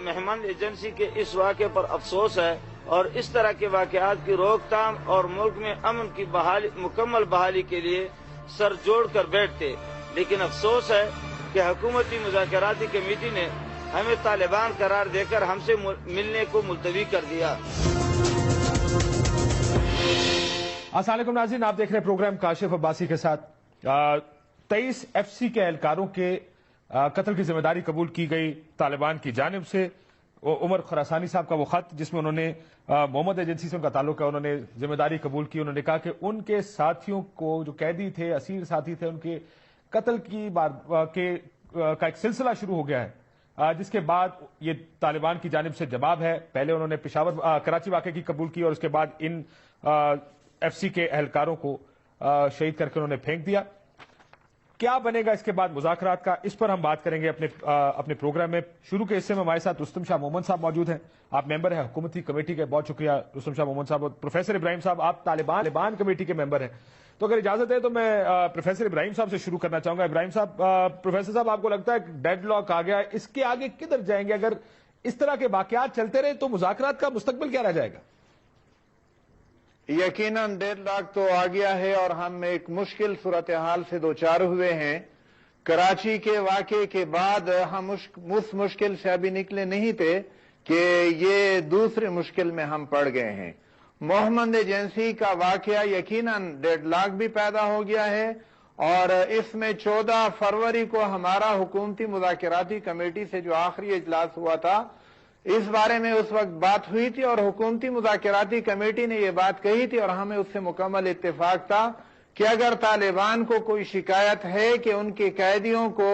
مہمان ایجنسی کے اس واقعے پر افسوس ہے اور اس طرح کے واقعات کی روک تھام اور ملک میں امن کی مکمل بحالی کے لیے سر جوڑ کر بیٹھتے، لیکن افسوس ہے کہ حکومتی مذاکراتی کمیٹی نے ہمیں طالبان قرار دے کر ہم سے ملنے کو ملتوی کر دیا۔ السلام علیکم ناظرین، آپ دیکھ رہے ہیں پروگرام کاشف عباسی کے ساتھ۔ 23 ایف سی کے اہلکاروں کے قتل کی ذمہ داری قبول کی گئی طالبان کی جانب سے۔ عمر خراسانی صاحب کا وہ خط جس میں انہوں نے محمد ایجنسی سے ان کا تعلق ہے، انہوں نے ذمہ داری قبول کی۔ انہوں نے کہا کہ ان کے ساتھیوں کو، جو قیدی تھے، اسیر ساتھی تھے، ان کے قتل کا ایک سلسلہ شروع ہو گیا ہے، جس کے بعد یہ طالبان کی جانب سے جواب ہے۔ پہلے انہوں نے کراچی واقعے کی قبول کی اور اس کے بعد ان ایف سی کے اہلکاروں کو شہید کر کے انہوں نے پھینک دیا۔ کیا بنے گا اس کے بعد مذاکرات کا، اس پر ہم بات کریں گے اپنے پروگرام میں۔ شروع کے حصے میں ہمارے ساتھ رستم شاہ محمد صاحب موجود ہیں، آپ ممبر ہیں حکومتی کمیٹی کے۔ بہت شکریہ رستم شاہ محمد صاحب۔ اور پروفیسر ابراہیم صاحب، آپ طالبان کمیٹی کے ممبر ہیں۔ تو اگر اجازت ہے تو میں پروفیسر ابراہیم صاحب سے شروع کرنا چاہوں گا۔ ابراہیم صاحب، پروفیسر صاحب، آپ کو لگتا ہے ڈیڈ لاک آ گیا ہے، اس کے آگے کدھر جائیں گے؟ اگر اس طرح کے واقعات چلتے رہے تو مذاکرات کا مستقبل کیا رہ جائے گا؟ یقیناً ڈیڈ لاک تو آ گیا ہے اور ہم ایک مشکل صورتحال سے دوچار ہوئے ہیں۔ کراچی کے واقعے کے بعد ہم اس مشکل سے ابھی نکلے نہیں تھے کہ یہ دوسرے مشکل میں ہم پڑ گئے ہیں۔ محمد ایجنسی کا واقعہ یقیناً ڈیڈ لاک بھی پیدا ہو گیا ہے، اور اس میں 14 فروری کو ہمارا حکومتی مذاکراتی کمیٹی سے جو آخری اجلاس ہوا تھا، اس بارے میں اس وقت بات ہوئی تھی اور حکومتی مذاکراتی کمیٹی نے یہ بات کہی تھی اور ہمیں اس سے مکمل اتفاق تھا کہ اگر طالبان کو کوئی شکایت ہے کہ ان کے قیدیوں کو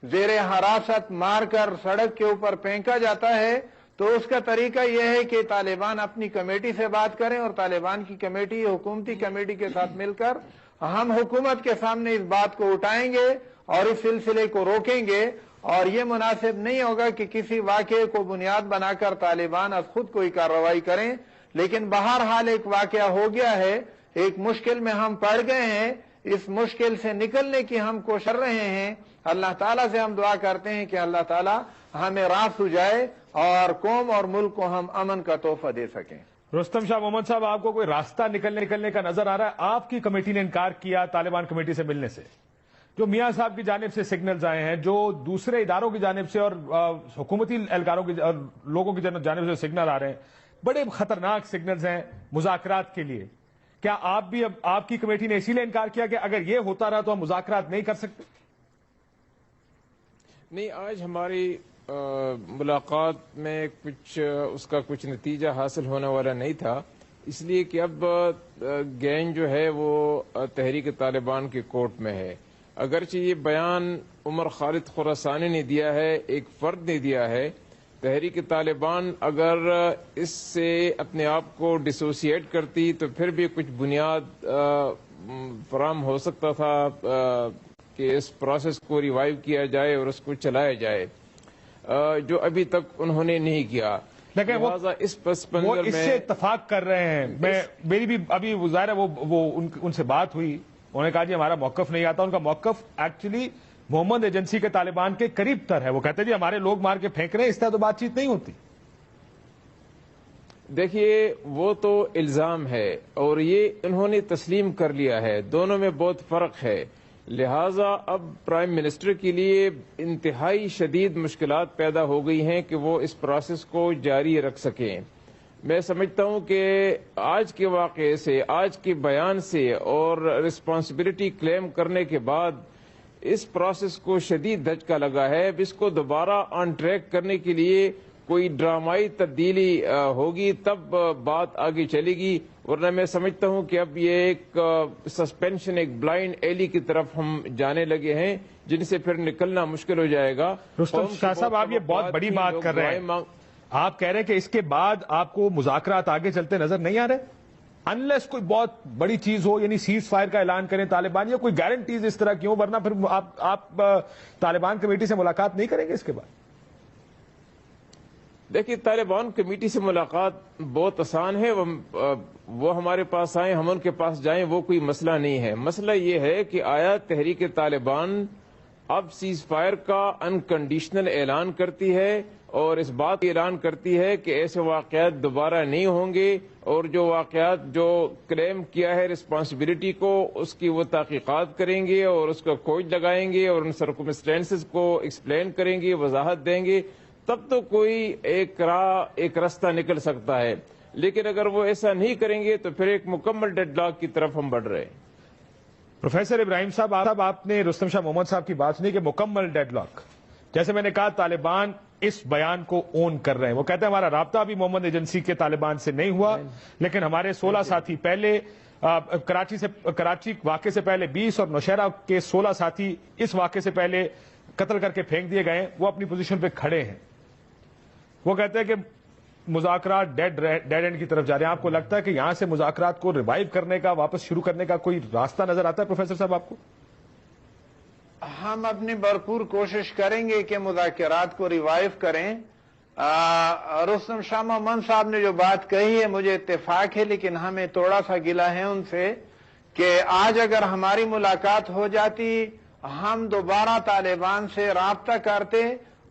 زیر حراست مار کر سڑک کے اوپر پھینکا جاتا ہے تو اس کا طریقہ یہ ہے کہ طالبان اپنی کمیٹی سے بات کریں، اور طالبان کی کمیٹی حکومتی کمیٹی کے ساتھ مل کر ہم حکومت کے سامنے اس بات کو اٹھائیں گے اور اس سلسلے کو روکیں گے۔ اور یہ مناسب نہیں ہوگا کہ کسی واقعے کو بنیاد بنا کر طالبان از خود کوئی کارروائی کریں، لیکن بہرحال ایک واقعہ ہو گیا ہے، ایک مشکل میں ہم پڑ گئے ہیں۔ اس مشکل سے نکلنے کی ہم کوشش کر رہے ہیں۔ اللہ تعالیٰ سے ہم دعا کرتے ہیں کہ اللہ تعالیٰ ہمیں راہ سجائے اور قوم اور ملک کو ہم امن کا تحفہ دے سکیں۔ رستم شاہ محمد صاحب، آپ کو کوئی راستہ نکلنے کا نظر آ رہا ہے؟ آپ کی کمیٹی نے انکار کیا طالبان کمیٹی سے ملنے سے، جو میاں صاحب کی جانب سے سگنلز آئے ہیں، جو دوسرے اداروں کی جانب سے اور حکومتی اہلکاروں کی اور لوگوں کی جانب سے سگنل آ رہے ہیں، بڑے خطرناک سگنلز ہیں مذاکرات کے لیے۔ کیا آپ کی کمیٹی نے اسی لیے انکار کیا کہ اگر یہ ہوتا رہا تو ہم مذاکرات نہیں کر سکتے؟ نہیں، آج ہماری ملاقات میں اس کا کچھ نتیجہ حاصل ہونے والا نہیں تھا، اس لیے کہ اب گینگ جو ہے وہ تحریک طالبان کے کورٹ میں ہے۔ اگرچہ یہ بیان عمر خالد خراسانی نے دیا ہے، ایک فرد نے دیا ہے، تحریک طالبان اگر اس سے اپنے آپ کو ڈسوسیٹ کرتی تو پھر بھی کچھ بنیاد فراہم ہو سکتا تھا کہ اس پروسیس کو ریوائیو کیا جائے اور اس کو چلایا جائے، جو ابھی تک انہوں نے نہیں کیا۔ لیکن وہ اس سے اتفاق کر رہے ہیں۔ میری بھی ابھی ظاہر ہے وہ ان سے بات ہوئی، انہوں نے کہا جی ہمارا موقف نہیں آتا۔ ان کا موقف ایکچولی محمد ایجنسی کے طالبان کے قریب تر ہے۔ وہ کہتے ہیں جی ہمارے لوگ مار کے پھینک رہے ہیں، اس طرح تو بات چیت نہیں ہوتی۔ دیکھیے، وہ تو الزام ہے اور یہ انہوں نے تسلیم کر لیا ہے، دونوں میں بہت فرق ہے۔ لہٰذا اب پرائم منسٹر کے لیے انتہائی شدید مشکلات پیدا ہو گئی ہیں کہ وہ اس پروسیس کو جاری رکھ سکیں۔ میں سمجھتا ہوں کہ آج کے واقعے سے، آج کے بیان سے اور رسپانسبلٹی کلیم کرنے کے بعد اس پروسیس کو شدید دھچکا لگا ہے۔ اب اس کو دوبارہ آن ٹریک کرنے کے لیے کوئی ڈرامائی تبدیلی ہوگی تب بات آگے چلے گی، ورنہ میں سمجھتا ہوں کہ اب یہ ایک سسپینشن، ایک بلائنڈ ایلی کی طرف ہم جانے لگے ہیں جن سے پھر نکلنا مشکل ہو جائے گا۔ رستم شاہ صاحب، آپ یہ بہت بڑی بات کر رہے ہیں، آپ کہہ رہے ہیں کہ اس کے بعد آپ کو مذاکرات آگے چلتے نظر نہیں آ رہے انلیس کوئی بہت بڑی چیز ہو، یعنی سیز فائر کا اعلان کریں طالبان، یا کوئی گارنٹیز اس طرح کی ہوں، ورنہ پھر آپ طالبان کمیٹی سے ملاقات نہیں کریں گے اس کے بعد؟ دیکھیے، طالبان کمیٹی سے ملاقات بہت آسان ہے، وہ ہمارے پاس آئیں، ہم ان کے پاس جائیں، وہ کوئی مسئلہ نہیں ہے۔ مسئلہ یہ ہے کہ آیا تحریک طالبان اب سیز فائر کا انکنڈیشنل اعلان کرتی ہے اور اس بات کا اعلان کرتی ہے کہ ایسے واقعات دوبارہ نہیں ہوں گے، اور جو واقعات جو کلیم کیا ہے رسپانسبلٹی کو، اس کی وہ تحقیقات کریں گے اور اس کا کھوج لگائیں گے اور ان سرکمسٹینسز کو ایکسپلین کریں گے، وضاحت دیں گے، تب تو کوئی ایک راستہ نکل سکتا ہے۔ لیکن اگر وہ ایسا نہیں کریں گے تو پھر ایک مکمل ڈیڈ لاک کی طرف ہم بڑھ رہے ہیں۔ پروفیسر ابراہیم صاحب، آپ نے رستم شاہ محمد صاحب کی بات سنی کہ مکمل ڈیڈ لاک، جیسے میں نے کہا طالبان اس بیان کو اون کر رہے ہیں، وہ کہتے ہیں ہمارا رابطہ بھی محمد ایجنسی کے طالبان سے نہیں ہوا، لیکن ہمارے 16 ساتھی پہلے کراچی واقعے سے پہلے 20 اور نوشہرہ کے 16 ساتھی اس واقعے سے پہلے قتل کر کے پھینک دیے گئے ہیں، وہ اپنی پوزیشن پہ کھڑے ہیں۔ وہ کہتے ہیں کہ مذاکرات ڈیڈ اینڈ کی طرف جا رہے ہیں۔ آپ کو لگتا ہے کہ یہاں سے مذاکرات کو ریوائیو کرنے کا، واپس شروع کرنے کا کوئی راستہ نظر آتا ہے پروفیسر صاحب آپ کو؟ ہم اپنی بھرپور کوشش کریں گے کہ مذاکرات کو ریوائیو کریں۔ رستم شاہ محمد صاحب نے جو بات کہی ہے مجھے اتفاق ہے، لیکن ہمیں تھوڑا سا گلہ ہے ان سے کہ آج اگر ہماری ملاقات ہو جاتی، ہم دوبارہ طالبان سے رابطہ کرتے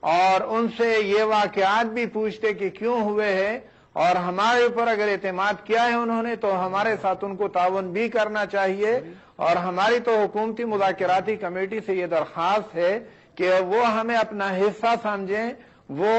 اور ان سے یہ واقعات بھی پوچھتے کہ کیوں ہوئے ہیں، اور ہمارے اوپر اگر اعتماد کیا ہے انہوں نے تو ہمارے ساتھ ان کو تعاون بھی کرنا چاہیے۔ اور ہماری تو حکومتی مذاکراتی کمیٹی سے یہ درخواست ہے کہ وہ ہمیں اپنا حصہ سمجھیں۔ وہ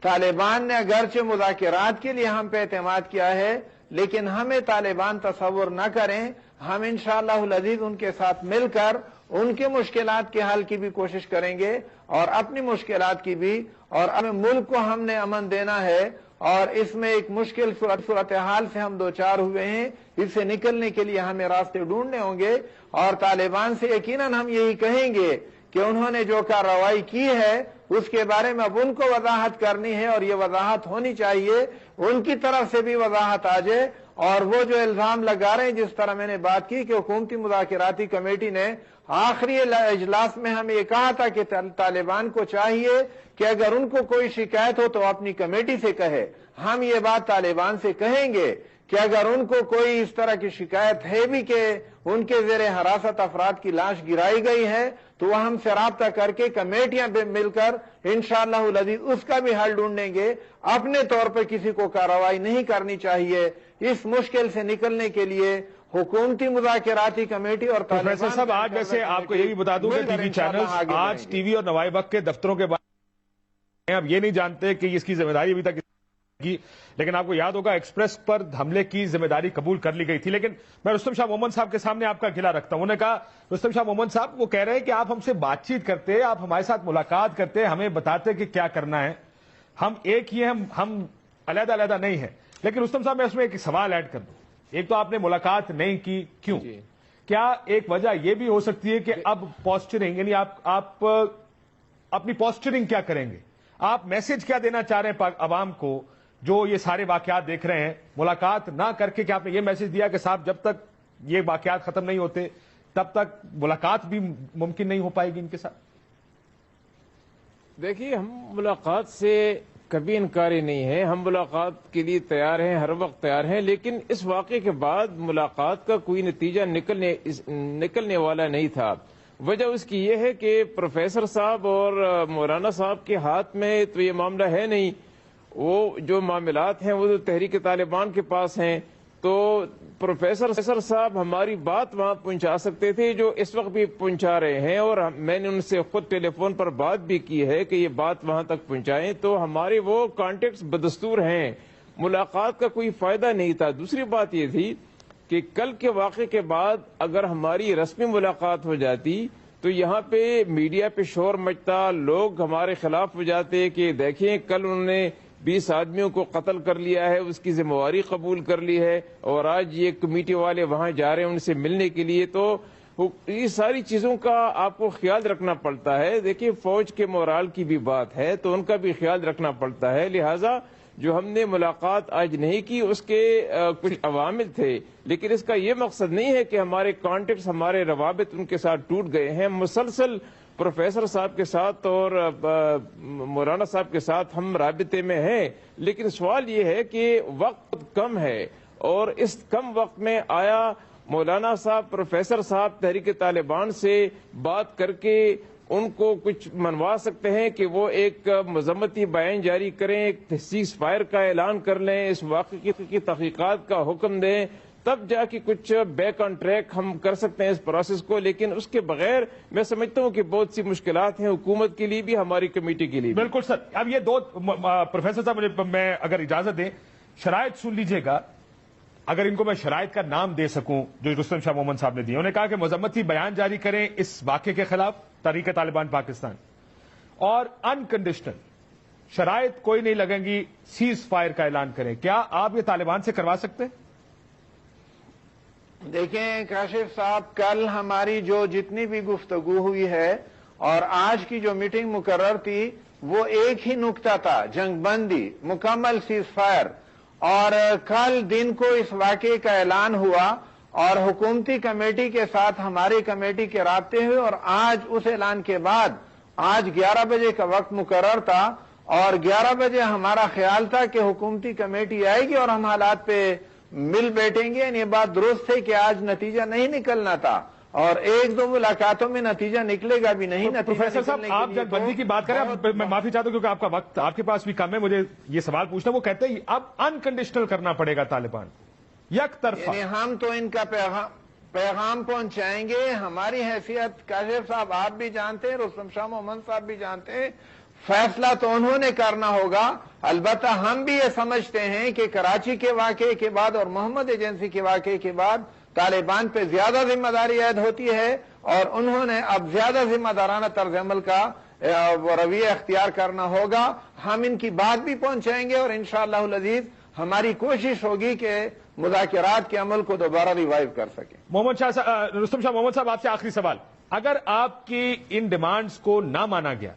طالبان نے اگرچہ مذاکرات کے لیے ہم پہ اعتماد کیا ہے، لیکن ہمیں طالبان تصور نہ کریں۔ ہم انشاءاللہ العزیز ان کے ساتھ مل کر ان کے مشکلات کے حل کی بھی کوشش کریں گے اور اپنی مشکلات کی بھی، اور اپنے ملک کو ہم نے امن دینا ہے، اور اس میں ایک مشکل صورتحال سے ہم دوچار ہوئے ہیں، اس سے نکلنے کے لیے ہمیں راستے ڈھونڈنے ہوں گے۔ اور طالبان سے یقیناً ہم یہی کہیں گے کہ انہوں نے جو کارروائی کی ہے اس کے بارے میں اب ان کو وضاحت کرنی ہے، اور یہ وضاحت ہونی چاہیے، ان کی طرف سے بھی وضاحت آ جائے۔ اور وہ جو الزام لگا رہے ہیں، جس طرح میں نے بات کی کہ حکومتی مذاکراتی کمیٹی نے آخری اجلاس میں ہمیں یہ کہا تھا کہ طالبان کو چاہیے کہ اگر ان کو کوئی شکایت ہو تو اپنی کمیٹی سے کہے۔ ہم یہ بات طالبان سے کہیں گے کہ اگر ان کو کوئی اس طرح کی شکایت ہے بھی کہ ان کے زیر حراست افراد کی لاش گرائی گئی ہے، تو وہ ہم سے رابطہ کر کے کمیٹیاں مل کر انشاءاللہ العزیز اس کا بھی حل ڈھونڈیں گے۔ اپنے طور پر کسی کو کارروائی نہیں کرنی چاہیے۔ اس مشکل سے نکلنے کے لیے حکومتی مذاکراتی کمیٹی اور پروفیسر صاحب، آج ویسے آپ کو یہ بھی بتا دوں کہ ٹی وی چینلز آج ٹی وی اور نوائب وقت کے دفتروں کے بارے میں اب یہ نہیں جانتے کہ اس کی ذمہ داری ابھی تک کی، لیکن آپ کو یاد ہوگا ایکسپریس پر حملے کی ذمہ داری قبول کر لی گئی تھی۔ لیکن میں رستم شاہ محمد صاحب کے سامنے آپ کا گلہ رکھتا ہوں۔ انہوں نے کہا، رستم شاہ محمد صاحب وہ کہہ رہے ہیں کہ آپ ہم سے بات چیت کرتے، آپ ہمارے ساتھ ملاقات کرتے، ہمیں بتاتے کہ کیا کرنا ہے، ہم ایک ہی ہیں، ہم علیحدہ علیحدہ نہیں ہیں۔ لیکن رستم صاحب میں اس میں ایک سوال ایڈ کر دوں، ایک تو آپ نے ملاقات نہیں کی، کیوں؟ کیا ایک وجہ یہ بھی ہو سکتی ہے کہ اب پوسچرنگ، یعنی آپ اپنی پوسچرنگ کیا کریں گے، آپ میسج کیا دینا چاہ رہے ہیں عوام کو جو یہ سارے واقعات دیکھ رہے ہیں؟ ملاقات نہ کر کے کیا آپ نے یہ میسج دیا کہ صاحب جب تک یہ واقعات ختم نہیں ہوتے تب تک ملاقات بھی ممکن نہیں ہو پائے گی ان کے ساتھ؟ دیکھیے، ہم ملاقات سے کبھی انکاری نہیں ہے، ہم ملاقات کے لیے تیار ہیں، ہر وقت تیار ہیں، لیکن اس واقعے کے بعد ملاقات کا کوئی نتیجہ نکلنے والا نہیں تھا۔ وجہ اس کی یہ ہے کہ پروفیسر صاحب اور مولانا صاحب کے ہاتھ میں تو یہ معاملہ ہے نہیں، وہ جو معاملات ہیں وہ تو تحریک طالبان کے پاس ہیں۔ تو پروفیسر صاحب ہماری بات وہاں پہنچا سکتے تھے، جو اس وقت بھی پہنچا رہے ہیں، اور میں نے ان سے خود ٹیلی فون پر بات بھی کی ہے کہ یہ بات وہاں تک پہنچائیں۔ تو ہمارے وہ کانٹیکٹس بدستور ہیں، ملاقات کا کوئی فائدہ نہیں تھا۔ دوسری بات یہ تھی کہ کل کے واقعے کے بعد اگر ہماری رسمی ملاقات ہو جاتی تو یہاں پہ میڈیا پہ شور مچتا، لوگ ہمارے خلاف ہو جاتے کہ دیکھیں کل انہوں نے 20 آدمیوں کو قتل کر لیا ہے، اس کی ذمہ داری قبول کر لی ہے، اور آج یہ کمیٹی والے وہاں جا رہے ہیں ان سے ملنے کے لیے۔ تو یہ ساری چیزوں کا آپ کو خیال رکھنا پڑتا ہے۔ دیکھیے، فوج کے مورال کی بھی بات ہے تو ان کا بھی خیال رکھنا پڑتا ہے، لہٰذا جو ہم نے ملاقات آج نہیں کی اس کے کچھ عوامل تھے، لیکن اس کا یہ مقصد نہیں ہے کہ ہمارے کانٹیکٹس، ہمارے روابط ان کے ساتھ ٹوٹ گئے ہیں۔ مسلسل پروفیسر صاحب کے ساتھ اور مولانا صاحب کے ساتھ ہم رابطے میں ہیں، لیکن سوال یہ ہے کہ وقت کم ہے، اور اس کم وقت میں آیا مولانا صاحب، پروفیسر صاحب تحریک طالبان سے بات کر کے ان کو کچھ منوا سکتے ہیں کہ وہ ایک مذمتی بیان جاری کریں، ایک سیز فائر کا اعلان کر لیں، اس واقعے کی تحقیقات کا حکم دیں، تب جا کے کچھ بیک آن ٹریک ہم کر سکتے ہیں اس پروسیس کو. لیکن اس کے بغیر میں سمجھتا ہوں کہ بہت سی مشکلات ہیں حکومت کے لیے بھی، ہماری کمیٹی کے لیے بھی. بالکل سر. اب یہ دو پروفیسر صاحب مجھے میں اگر اجازت دیں شرائط سن لیجئے گا، اگر ان کو میں شرائط کا نام دے سکوں جو رستم شاہ مومن صاحب نے دی. انہوں نے کہا کہ مذمتی بیان جاری کریں اس واقعے کے خلاف تحریک طالبان پاکستان، اور انکنڈیشنل شرائط کوئی نہیں لگیں گی، سیز فائر کا اعلان کریں. کیا آپ یہ طالبان سے کروا سکتے ہیں؟ دیکھیں کاشف صاحب، کل ہماری جو جتنی بھی گفتگو ہوئی ہے اور آج کی جو میٹنگ مقرر تھی وہ ایک ہی نکتہ تھا، جنگ بندی، مکمل سیز فائر. اور کل دن کو اس واقعے کا اعلان ہوا اور حکومتی کمیٹی کے ساتھ ہماری کمیٹی کے رابطے ہوئے، اور آج اس اعلان کے بعد آج 11 بجے کا وقت مقرر تھا، اور 11 بجے ہمارا خیال تھا کہ حکومتی کمیٹی آئے گی اور ہم حالات پہ مل بیٹھیں گے. یہ بات درست ہے کہ آج نتیجہ نہیں نکلنا تھا، اور ایک دو ملاقاتوں میں نتیجہ نکلے گا بھی نہیں. پروفیسر صاحب آپ جنگ بندی کی بات کریں، میں معافی چاہتا ہوں کیونکہ آپ کا وقت آپ کے پاس بھی کم ہے، مجھے یہ سوال پوچھنا. وہ کہتے ہیں اب انکنڈیشنل کرنا پڑے گا طالبان، یک طرفہ. ہم تو ان کا پیغام پہنچائیں گے. ہماری حیثیت کاشف صاحب آپ بھی جانتے ہیں، رستم شاہ مومن صاحب بھی جانتے ہیں، فیصلہ تو انہوں نے کرنا ہوگا. البتہ ہم بھی یہ سمجھتے ہیں کہ کراچی کے واقعے کے بعد اور محمد ایجنسی کے واقعے کے بعد طالبان پہ زیادہ ذمہ داری عائد ہوتی ہے، اور انہوں نے اب زیادہ ذمہ دارانہ طرز عمل کا رویہ اختیار کرنا ہوگا. ہم ان کی بات بھی پہنچائیں گے، اور انشاءاللہ العزیز ہماری کوشش ہوگی کہ مذاکرات کے عمل کو دوبارہ ریوائیو کر سکیں. رستم شاہ محمد صاحب آپ سے آخری سوال، اگر آپ کی ان ڈیمانڈز کو نہ مانا گیا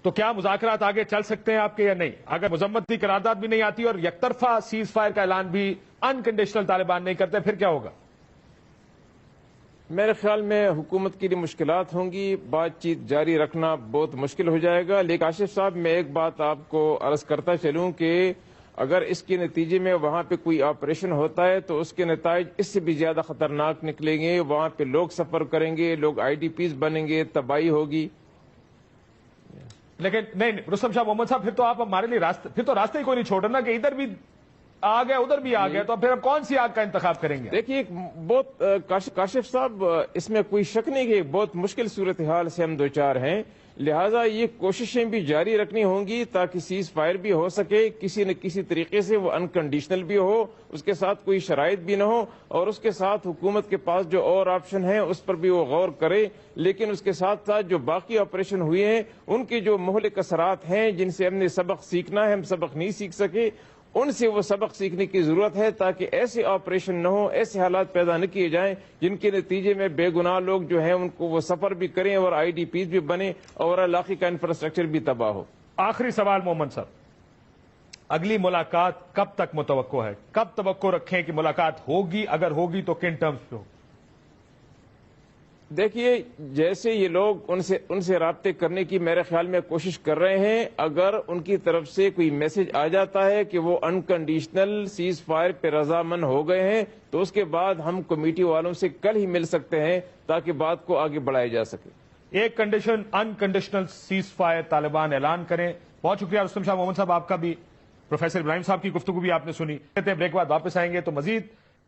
تو کیا مذاکرات آگے چل سکتے ہیں آپ کے یا نہیں؟ اگر مذمتی قرارداد بھی نہیں آتی اور یک طرفہ سیز فائر کا اعلان بھی انکنڈیشنل طالبان نہیں کرتے، پھر کیا ہوگا؟ میرے خیال میں حکومت کے لیے مشکلات ہوں گی، بات چیت جاری رکھنا بہت مشکل ہو جائے گا. لیکن کاشف صاحب میں ایک بات آپ کو عرض کرتا چلوں کہ اگر اس کے نتیجے میں وہاں پہ کوئی آپریشن ہوتا ہے تو اس کے نتائج اس سے بھی زیادہ خطرناک نکلیں گے. وہاں پہ لوگ سفر کریں گے، لوگ IDPs بنیں گے، تباہی ہوگی. لیکن نہیں رستم شاہ محمد صاحب، پھر تو آپ ہمارے لیے پھر تو راستے ہی کوئی نہیں چھوڑ رہا نا، کہ ادھر بھی آ گیا ادھر بھی آ گیا، تو پھر ہم کون سی آگ کا انتخاب کریں گے؟ دیکھیے بہت کاشف صاحب اس میں کوئی شک نہیں کہ بہت مشکل صورتحال سے ہم دوچار ہیں، لہٰذا یہ کوششیں بھی جاری رکھنی ہوں گی تاکہ سیز فائر بھی ہو سکے کسی نہ کسی طریقے سے، وہ انکنڈیشنل بھی ہو، اس کے ساتھ کوئی شرائط بھی نہ ہو، اور اس کے ساتھ حکومت کے پاس جو اور آپشن ہیں اس پر بھی وہ غور کرے. لیکن اس کے ساتھ ساتھ جو باقی آپریشن ہوئے ہیں ان کے جو مہلک اثرات ہیں جن سے ہم نے سبق سیکھنا ہے، ہم سبق نہیں سیکھ سکے، ان سے وہ سبق سیکھنے کی ضرورت ہے تاکہ ایسے آپریشن نہ ہو، ایسے حالات پیدا نہ کیے جائیں جن کے نتیجے میں بے گناہ لوگ جو ہیں ان کو وہ سفر بھی کریں اور IDPs بھی بنے اور علاقے کا انفراسٹرکچر بھی تباہ ہو. آخری سوال محمد صاحب، اگلی ملاقات کب تک متوقع ہے؟ کب توقع رکھیں کہ ملاقات ہوگی؟ اگر ہوگی تو کن ٹرمز پہ ہوگی؟ دیکھیے جیسے یہ لوگ ان سے رابطے کرنے کی میرے خیال میں کوشش کر رہے ہیں، اگر ان کی طرف سے کوئی میسج آ جاتا ہے کہ وہ انکنڈیشنل سیز فائر پہ رضامند ہو گئے ہیں تو اس کے بعد ہم کمیٹی والوں سے کل ہی مل سکتے ہیں تاکہ بات کو آگے بڑھایا جا سکے. ایک condition unconditional cease fire Taliban اعلان کریں. بہت شکریہ رستم شاہ محمد صاحب، آپ کا بھی. پروفیسر ابراہیم صاحب کی گفتگو بھی آپ نے سنی. کہتے ہیں بریک بعد واپس آئیں گے تو مزید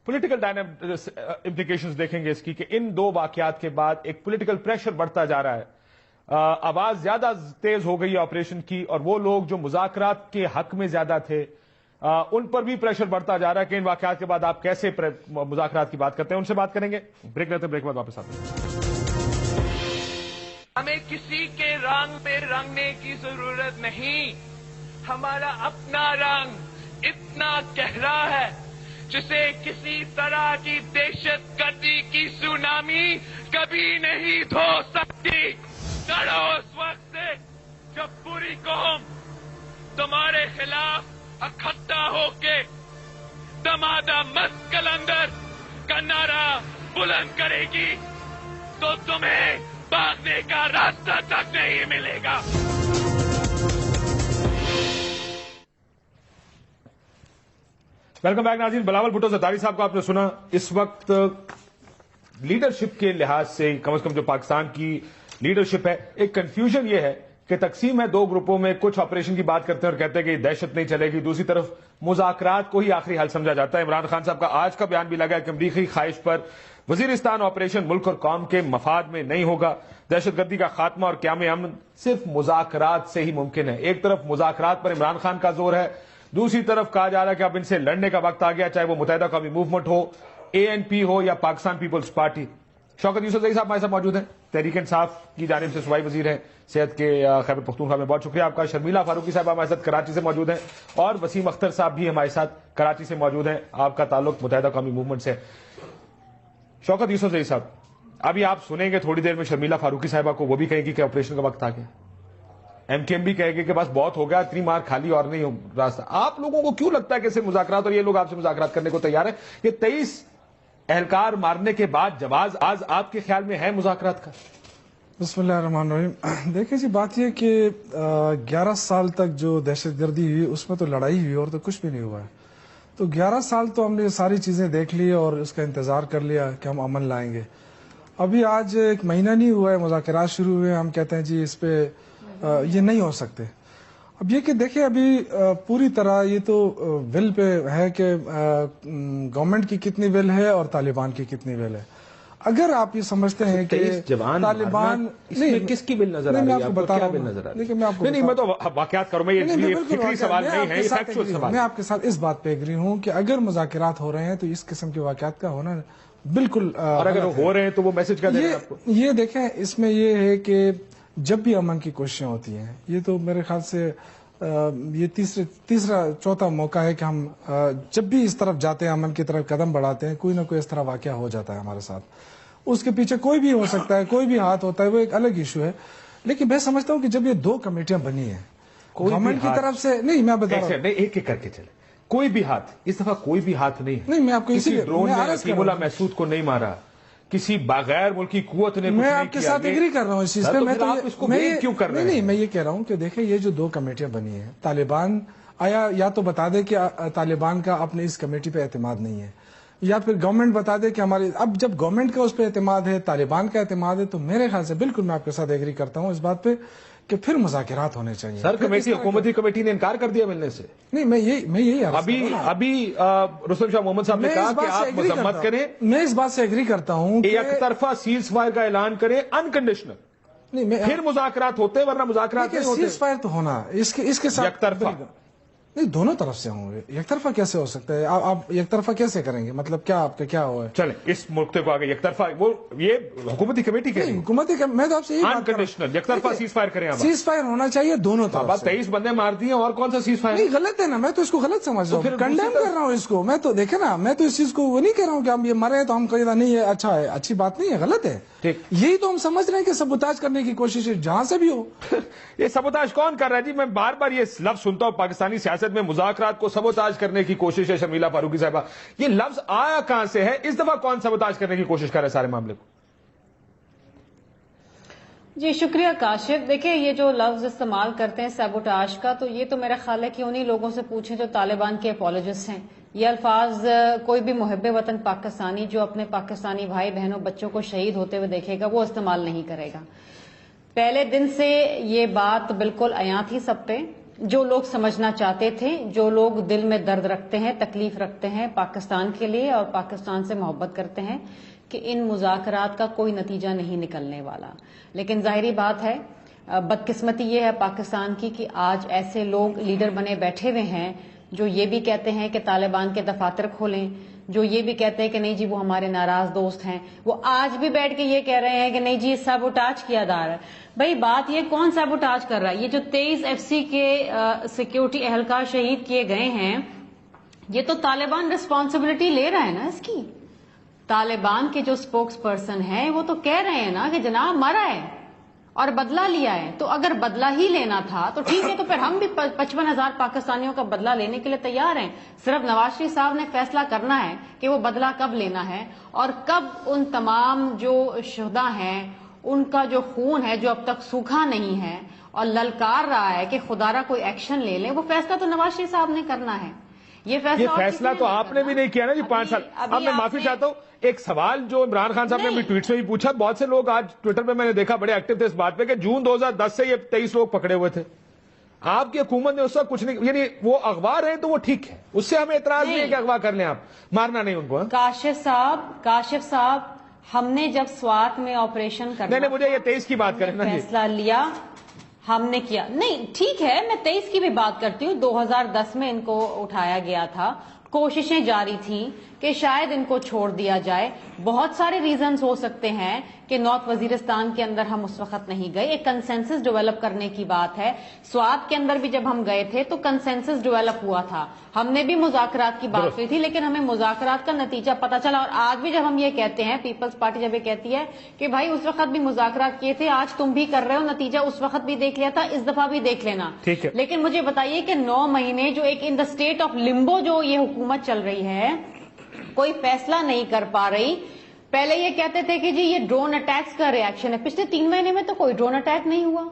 پولیٹیکل امپلیکیشنز دیکھیں گے اس کی، کہ ان دو واقعات کے بعد ایک پولیٹیکل پریشر بڑھتا جا رہا ہے، آواز زیادہ تیز ہو گئی ہے آپریشن کی، اور وہ لوگ جو مذاکرات کے حق میں زیادہ تھے ان پر بھی پریشر بڑھتا جا رہا ہے کہ ان واقعات کے بعد آپ کیسے مذاکرات کی بات کرتے ہیں. ان سے بات کریں گے. بریک لیتے ہیں، بریک بعد واپس آتے ہیں. ہمیں کسی کے رنگ پہ رنگنے کی ضرورت نہیں. ہمارا اپنا رنگ اتنا گہرا ہے جسے کسی طرح کی دہشت گردی کی سونامی کبھی نہیں دھو سکتی. ڈرو اس وقت سے جب پوری قوم تمہارے خلاف اکٹھا ہو کے دمادہ مست کلندر کا نعرہ بلند کرے گی تو تمہیں بھاگنے کا راستہ تک نہیں ملے گا. ویلکم بیک ناظرین. بلاول بھٹو زرداری صاحب کو آپ نے سنا. اس وقت لیڈرشپ کے لحاظ سے کم از کم جو پاکستان کی لیڈرشپ ہے. ایک کنفیوژن یہ ہے کہ تقسیم ہے دو گروپوں میں, کچھ آپریشن کی بات کرتے ہیں اور کہتے ہیں کہ دہشت نہیں چلے گی, دوسری طرف مذاکرات کو ہی آخری حل سمجھا جاتا ہے. عمران خان صاحب کا آج کا بیان بھی لگا ہے کہ امریکی خواہش پر وزیرستان آپریشن ملک اور قوم کے مفاد میں نہیں ہوگا. دہشت گردی کا خاتمہ اور قیام امن صرف مذاکرات سے ہی ممکن ہے. ایک طرف مذاکرات پر عمران خان کا زور ہے, دوسری طرف کہا جا رہا ہے کہ اب ان سے لڑنے کا وقت آ گیا, چاہے وہ متحدہ قومی موومنٹ ہو, ANP ہو یا پاکستان پیپلز پارٹی. شوکت یوسفزئی صاحب ہمارے ساتھ موجود ہیں, تحریک انصاف کی جانب سے صوبائی وزیر ہیں صحت کے خیبر پختونخوا میں. بہت شکریہ آپ کا. شرمیلا فاروقی صاحب ہمارے ساتھ کراچی سے موجود ہیں, اور وسیم اختر صاحب بھی ہمارے ساتھ کراچی سے موجود ہیں. آپ کا تعلق متحدہ قومی موومنٹ سے. شوکت یوسفزئی صاحب, ابھی آپ سنیں گے تھوڑی دیر میں شرمیلا فاروقی صاحبہ کو, وہ بھی کہیں گی کہ آپریشن کا وقت آ گیا. MKM بھی کہے گی کہ بس بہت ہو گیا, اتنی مار کھالی اور نہیں راستہ. آپ لوگوں کو کیوں لگتا ہے کہ صرف مذاکرات, اور یہ لوگ آپ سے مذاکرات کرنے کو تیار ہیں, کہ 23 اہلکار مارنے کے بعد جواز آج آپ کے خیال میں ہے مذاکرات کا؟ بسم اللہ الرحمن الرحیم. دیکھیں جی, بات یہ کہ 11 سال تک جو دہشت گردی ہوئی اس میں تو لڑائی ہوئی اور تو کچھ بھی نہیں ہوا ہے. تو 11 سال تو ہم نے ساری چیزیں دیکھ لی اور اس کا انتظار کر لیا کہ ہم امن لائیں گے. ابھی آج 1 مہینہ نہیں ہوا ہے, مذاکرات شروع ہوئے, ہم کہتے ہیں جی اس پہ یہ نہیں ہو سکتے. اب یہ کہ دیکھیں ابھی پوری طرح یہ تو ول پہ ہے کہ گورنمنٹ کی کتنی ول ہے اور طالبان کی کتنی ول ہے. اگر آپ یہ سمجھتے ہیں کہ طالبان کس کی بل نظر آ رہی ہے, آپ کو کیا بل نظر آ رہی ہے؟ نہیں, میں تو واقعات کروں, میں یہ فکری سوال نہیں ہے, یہ فیکچوئل سوال. میں آپ کے ساتھ اس بات پہ ایگری ہوں کہ اگر مذاکرات ہو رہے ہیں تو اس قسم کے واقعات کا ہونا بالکل, اور اگر ہو رہے ہیں تو وہ میسج کیا دے رہے ہیں آپ کو؟ یہ دیکھیں, اس میں یہ ہے کہ جب بھی امن کی کوششیں ہوتی ہیں, یہ تو میرے خیال سے یہ تیسرا چوتھا موقع ہے کہ ہم جب بھی اس طرف جاتے ہیں, امن کی طرف قدم بڑھاتے ہیں, کوئی نہ کوئی اس طرح واقعہ ہو جاتا ہے ہمارے ساتھ. اس کے پیچھے کوئی بھی ہو سکتا ہے, کوئی بھی ہاتھ ہوتا ہے, وہ ایک الگ ایشو ہے. لیکن میں سمجھتا ہوں کہ جب یہ 2 کمیٹیاں بنی ہیں گورنمنٹ کی طرف سے, نہیں میں بتا رہا ہوں, ایک ایک کر کے چلے, کوئی بھی ہاتھ, اس دفعہ کوئی بھی ہاتھ نہیں ہے. نہیں, میں آپ کو کسی ڈرون نے عقیم اللہ محسود کو نہیں مارا, کسی بغیر ملکی قوت نے, میں آپ کے ساتھ ایگری کر رہا ہوں اس چیز پہ. میں تو کیوں کر رہے ہیں؟ نہیں, میں یہ کہہ رہا ہوں کہ دیکھیں یہ جو 2 کمیٹیاں بنی ہیں, طالبان آیا یا تو بتا دے کہ طالبان کا اپنے اس کمیٹی پہ اعتماد نہیں ہے, یا پھر گورنمنٹ بتا دے کہ ہماری, اب جب گورنمنٹ کا اس پہ اعتماد ہے, طالبان کا اعتماد ہے, تو میرے خیال سے بالکل میں آپ کے ساتھ ایگری کرتا ہوں اس بات پہ کہ پھر مذاکرات ہونے چاہیے. سر کمیٹی, حکومتی کمیٹی نے انکار کر دیا ملنے سے. نہیں, میں یہی ابھی رستم شاہ محمد صاحب نے کہا کہ آپ مذمت کریں, میں اس بات سے ایگری کرتا ہوں کہ ایک طرفہ سیز فائر کا اعلان کریں انکنڈیشنل, نہیں پھر مذاکرات ہوتے, ورنہ مذاکرات نہیں ہوتے. سیز فائر تو ہونا اس کے ساتھ یک طرفہ نہیں, دونوں طرف سے ہوں گے. یک طرفہ کیسے ہو سکتا ہے؟ آپ یک طرفہ کیسے کریں گے؟ مطلب کیا آپ کا کیا ہوا ہے؟ چلیں اس ملک کو آگے یک طرفہ, وہ یہ حکومتی کمیٹی کے حکومتی, میں تو آپ سے انکنڈیشنل یک طرفہ سیز فائر کریں. سیز فائر ہونا چاہیے دونوں طرف. 23 بندے مار دیے, اور کون سا سیز فائر؟ نہیں, غلط ہے نا, میں تو اس کو غلط سمجھ رہا ہوں, کنڈیم کر رہا ہوں اس کو. میں تو دیکھیں نا, میں تو اس چیز کو وہ نہیں کہہ رہا ہوں کہ ہم یہ مرے تو ہم کہیں نہیں ہے اچھا ہے, اچھی بات نہیں ہے, غلط ہے. یہی تو ہم سمجھ رہے ہیں کہ سبوتاج کرنے کی کوشش ہے جہاں سے بھی ہو. یہ سبوتاج کون کر رہا ہے جی؟ میں بار بار یہ لفظ سنتا ہوں پاکستانی سیاست میں, مذاکرات کو سبوتاج کرنے کی کوشش ہے. شرمیلا فاروقی صاحبہ, یہ لفظ آیا کہاں سے ہے؟ اس دفعہ کون سبوتاج کرنے کی کوشش کر رہا ہے سارے معاملے کو؟ جی شکریہ کاشف. دیکھیں یہ جو لفظ استعمال کرتے ہیں سیبوٹاج کا, تو یہ تو میرا خیال ہے کہ انہی لوگوں سے پوچھیں جو طالبان کے اپولوجسٹ ہیں. یہ الفاظ کوئی بھی محب وطن پاکستانی جو اپنے پاکستانی بھائی بہنوں بچوں کو شہید ہوتے ہوئے دیکھے گا وہ استعمال نہیں کرے گا. پہلے دن سے یہ بات بالکل عیاں تھی سب پہ. جو لوگ سمجھنا چاہتے تھے, جو لوگ دل میں درد رکھتے ہیں, تکلیف رکھتے ہیں پاکستان کے لیے اور پاکستان سے محبت کرتے ہیں, کہ ان مذاکرات کا کوئی نتیجہ نہیں نکلنے والا. لیکن ظاہری بات ہے, بدقسمتی یہ ہے پاکستان کی کہ آج ایسے لوگ لیڈر بنے بیٹھے ہوئے ہیں جو یہ بھی کہتے ہیں کہ طالبان کے دفاتر کھولیں, جو یہ بھی کہتے ہیں کہ نہیں جی وہ ہمارے ناراض دوست ہیں, وہ آج بھی بیٹھ کے یہ کہہ رہے ہیں کہ نہیں جی سیبوٹاج کیا جا رہا ہے. بھائی بات یہ کون سیبوٹاج کر رہا ہے؟ یہ جو 23 FC کے سیکیورٹی اہلکار شہید کیے گئے ہیں, یہ تو طالبان ریسپانسبلٹی لے رہا ہے نا اس کی. طالبان کے جو سپوکس پرسن ہیں وہ تو کہہ رہے ہیں نا کہ جناب مرا ہے اور بدلہ لیا ہے. تو اگر بدلہ ہی لینا تھا تو ٹھیک ہے, تو پھر ہم بھی 55,000 پاکستانیوں کا بدلہ لینے کے لیے تیار ہیں. صرف نواز شریف صاحب نے فیصلہ کرنا ہے کہ وہ بدلہ کب لینا ہے اور کب ان تمام جو شہداء ہیں ان کا جو خون ہے جو اب تک سوکھا نہیں ہے اور للکار رہا ہے کہ خدا را کوئی ایکشن لے لیں, وہ فیصلہ تو نواز شریف صاحب نے کرنا ہے. یہ فیصلہ تو آپ نے بھی نہیں کیا نا جی 5 سال. اب میں معافی چاہتا ہوں, ایک سوال جو عمران خان صاحب نے اپنی ٹویٹ میں بھی پوچھا, بہت سے لوگ آج ٹویٹر پہ میں نے دیکھا بڑے ایکٹیو تھے اس بات پہ کہ جون 2010 سے یہ 23 لوگ پکڑے ہوئے تھے. آپ کی حکومت نے اس وقت کچھ نہیں, یعنی وہ اغوا رہے تو وہ ٹھیک ہے, اس سے ہمیں اعتراض نہیں ہے کہ اغوا کر لیں, آپ مارنا نہیں ان کو. کاشف صاحب, ہم نے جب سوات میں آپریشن کرنا, نہیں مجھے یہ 23 کی بات کریں نا, فیصلہ لیا ہم نے کیا, نہیں ٹھیک ہے میں 23 کی بھی بات کرتی ہوں. 2010 میں ان کو اٹھایا گیا تھا, کوششیں جاری تھیں کہ شاید ان کو چھوڑ دیا جائے. بہت سارے ریزنز ہو سکتے ہیں کہ نارتھ وزیرستان کے اندر ہم اس وقت نہیں گئے, ایک کنسنسس ڈیولپ کرنے کی بات ہے. سوات کے اندر بھی جب ہم گئے تھے تو کنسنسس ڈیولپ ہوا تھا, ہم نے بھی مذاکرات کی بات کی تھی, لیکن ہمیں مذاکرات کا نتیجہ پتہ چلا. اور آج بھی جب ہم یہ کہتے ہیں, پیپلز پارٹی جب یہ کہتی ہے کہ بھائی اس وقت بھی مذاکرات کیے تھے, آج تم بھی کر رہے ہو, نتیجہ اس وقت بھی دیکھ لیا تھا, اس دفعہ بھی دیکھ لینا. لیکن مجھے بتائیے کہ 9 مہینے جو ایک ان دا اسٹیٹ آف لمبو جو یہ حکومت چل رہی ہے, کوئی فیصلہ نہیں کر پا رہی. پہلے یہ کہتے تھے کہ جی یہ ڈرون اٹیکس کا ریاکشن ہے, پچھلے 3 مہینے میں تو کوئی ڈرون اٹیک نہیں ہوا.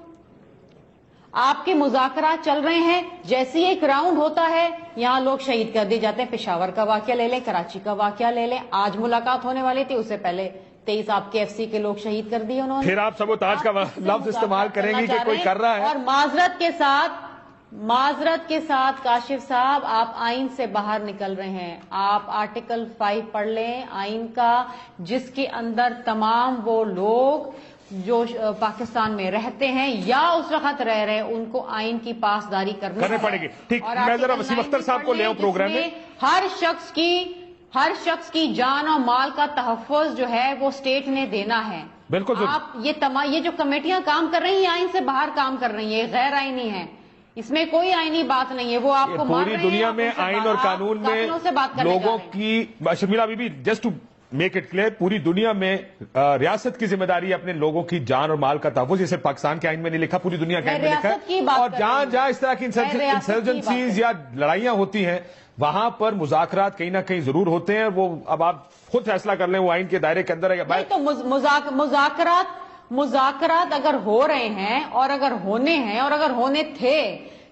آپ کے مذاکرات چل رہے ہیں, جیسے ہی ایک راؤنڈ ہوتا ہے یہاں لوگ شہید کر دیے جاتے ہیں. پشاور کا واقعہ لے لیں, کراچی کا واقعہ لے لیں, آج ملاقات ہونے والی تھی, اس سے پہلے 23 آپ کے FCC کے لوگ شہید کر دیے انہوں نے. پھر آپ سبوتاج کا لفظ استعمال کریں گی کہ کوئی کر رہا ہے. اور معذرت کے ساتھ کاشف صاحب, آپ آئین سے باہر نکل رہے ہیں. آپ آرٹیکل 5 پڑھ لیں آئین کا, جس کے اندر تمام وہ لوگ جو پاکستان میں رہتے ہیں یا اس وقت رہ رہے ہیں ان کو آئین کی پاسداری کرنی پڑے گی. ٹھیک, میں ذرا وسیم اختر صاحب کو لے آؤں پروگرام میں. ہر شخص کی جان اور مال کا تحفظ جو ہے وہ اسٹیٹ نے دینا ہے. بالکل. آپ یہ جو کمیٹیاں کام کر رہی ہیں آئین سے باہر کام کر رہی ہیں, غیر آئینی ہیں, اس میں کوئی آئینی بات نہیں ہے. وہ آپ کو پوری دنیا میں آئین اور قانون میں لوگوں کی, شرمیلا بی بی just to make it clear, پوری دنیا میں ریاست کی ذمہ داری ہے اپنے لوگوں کی جان اور مال کا تحفظ. جسے پاکستان کے آئین میں نہیں لکھا, پوری دنیا کے آئین میں لکھا ہے. اور جہاں جہاں اس طرح کی انسرجنسیز یا لڑائیاں ہوتی ہیں وہاں پر مذاکرات کہیں نہ کہیں ضرور ہوتے ہیں. وہ اب آپ خود فیصلہ کر لیں وہ آئین کے دائرے کے اندر ہے یا باہر. تو مذاکرات اگر ہو رہے ہیں اور اگر ہونے ہیں اور اگر ہونے تھے,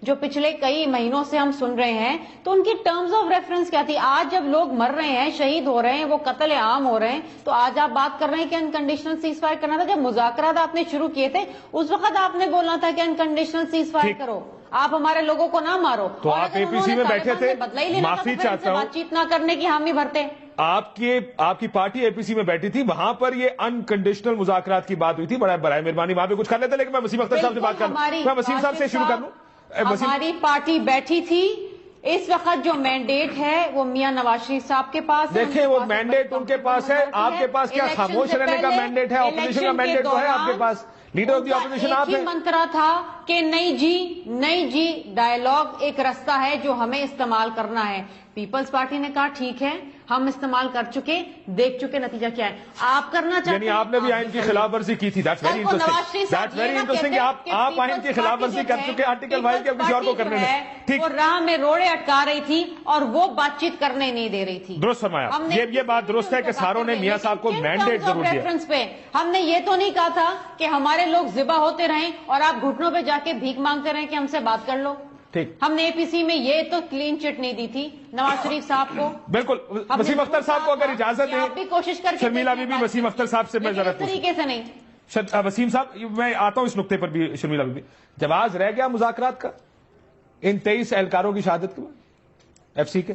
جو پچھلے کئی مہینوں سے ہم سن رہے ہیں, تو ان کی ٹرمز آف ریفرنس کیا تھی؟ آج جب لوگ مر رہے ہیں, شہید ہو رہے ہیں, وہ قتل عام ہو رہے ہیں, تو آج آپ بات کر رہے ہیں کہ انکنڈیشنل سیز فائر کرنا تھا. جب مذاکرات آپ نے شروع کیے تھے اس وقت آپ نے بولنا تھا کہ انکنڈیشنل سیز فائر کرو, آپ ہمارے لوگوں کو نہ مارو. تو آپ APC میں بیٹھے تھے, معافی چاہتا ہوں, بات چیت نہ کرنے کی حامی بھرتے. آپ کی پارٹی APC میں بیٹھی تھی, وہاں پر یہ انکنڈیشنل مذاکرات کی بات ہوئی تھی. برائے مہربانی وہاں پہ کچھ کر لیتے, لیکن میں وسیم اختر صاحب سے بات کروں. میں وسیم صاحب سے شروع کر لوں. ہماری پارٹی بیٹھی تھی, اس وقت جو مینڈیٹ ہے وہ میاں نواز شریف صاحب کے پاس. دیکھیں وہ مینڈیٹ ان کے پاس ہے, آپ کے پاس کیا خاموش رہنے کا مینڈیٹ ہے؟ اپوزیشن کا مینڈیٹ تو ہے آپ کے پاس, لیڈر آف دی اپوزیشن آپ ہیں. منترا تھا کہ نہیں جی ڈائیلاگ ایک راستہ ہے جو ہمیں استعمال کرنا ہے. پیپلز پارٹی نے کہا ٹھیک ہے, ہم استعمال کر چکے, دیکھ چکے نتیجہ کیا ہے. آپ کرنا چاہتے ہیں, یعنی آپ نے بھی آئین کی خلاف ورزی کی تھی. That's very interesting. آپ آئین کی خلاف ورزی کر چکے, آرٹیکل 5 کے کسی اور کو کرنے میں. ٹھیک, وہ راہ میں روڑے اٹکا رہی تھی اور وہ بات چیت کرنے نہیں دے رہی تھی. درست فرمایا, یہ بات درست ہے کہ ساروں نے میاں صاحب کو مینڈیٹ ضرور دیا. ہم نے یہ تو نہیں کہا تھا کہ ہمارے لوگ ذبح ہوتے رہیں اور آپ گھٹنوں پہ جا کے بھیک مانگتے رہیں کہ ہم سے بات کر لو. ٹھیک, ہم نے APC میں یہ تو کلین چٹ نہیں دی تھی نواز شریف صاحب کو. بالکل. وسیم اختر صاحب کو اگر اجازت ہے, آپ بھی کوشش کر کے شرمیلا بی بی, وسیم اختر صاحب سے میں ذرا طریقے سے نہیں. وسیم صاحب میں آتا ہوں اس نقطے پر بھی. شرمیلا بی بی, جواز رہ گیا مذاکرات کا ان 23 اہلکاروں کی شہادت کے بعد FCC کے؟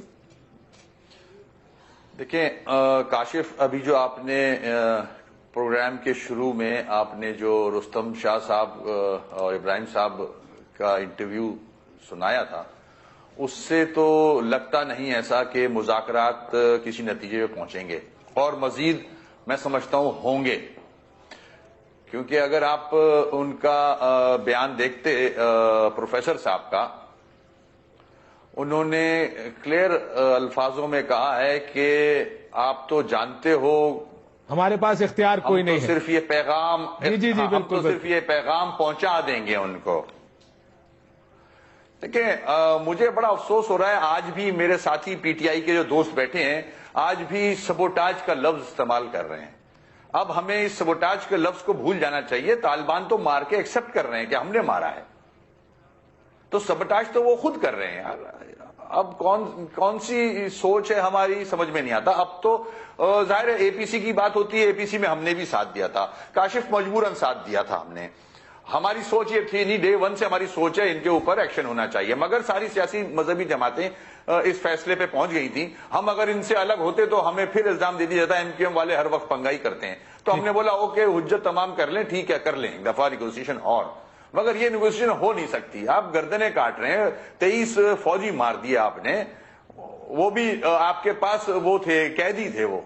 دیکھیں کاشف, ابھی جو آپ نے پروگرام کے شروع میں آپ نے جو رستم شاہ صاحب اور ابراہیم صاحب کا انٹرویو سنایا تھا, اس سے تو لگتا نہیں ایسا کہ مذاکرات کسی نتیجے پہ پہنچیں گے, اور مزید میں سمجھتا ہوں ہوں گے. کیونکہ اگر آپ ان کا بیان دیکھتے پروفیسر صاحب کا, انہوں نے کلیئر الفاظوں میں کہا ہے کہ آپ تو جانتے ہو ہمارے پاس اختیار کوئی نہیں ہے, صرف یہ پیغام, جی بالکل, صرف یہ پیغام پہنچا دیں گے ان کو. دیکھیں مجھے بڑا افسوس ہو رہا ہے, آج بھی میرے ساتھی PTI کے جو دوست بیٹھے ہیں آج بھی سبوٹاج کا لفظ استعمال کر رہے ہیں. اب ہمیں اس سبوٹاج کے لفظ کو بھول جانا چاہیے. طالبان تو مار کے ایکسپٹ کر رہے ہیں کہ ہم نے مارا ہے, تو سبٹاش تو وہ خود کر رہے ہیں یار. اب کون سی سوچ ہے ہماری سمجھ میں نہیں آتا. اب تو ظاہر ہے اے پی سی کی بات ہوتی ہے, اے پی سی میں ہم نے بھی ساتھ دیا تھا, کاشف مجبوراً ساتھ دیا تھا ہم نے. ہماری سوچ یہ تھی نہیں, ڈے ون سے ہماری سوچ ہے ان کے اوپر ایکشن ہونا چاہیے, مگر ساری سیاسی مذہبی جماعتیں اس فیصلے پہ پہنچ گئی تھیں. ہم اگر ان سے الگ ہوتے تو ہمیں پھر الزام دے دیا جاتا ہے ایم کیو ایم والے ہر وقت پنگائی کرتے ہیں. تو ہم نے بولا اوکے حجت تمام کر لیں, ٹھیک ہے کر لیں ایک دفعہ نیگوسیشن, اور مگر یہ نیگوسیشن ہو نہیں سکتی. آپ گردنیں کاٹ رہے ہیں, 23 فوجی مار دیا آپ نے, وہ بھی آپ کے پاس وہ تھے, قیدی تھے, وہ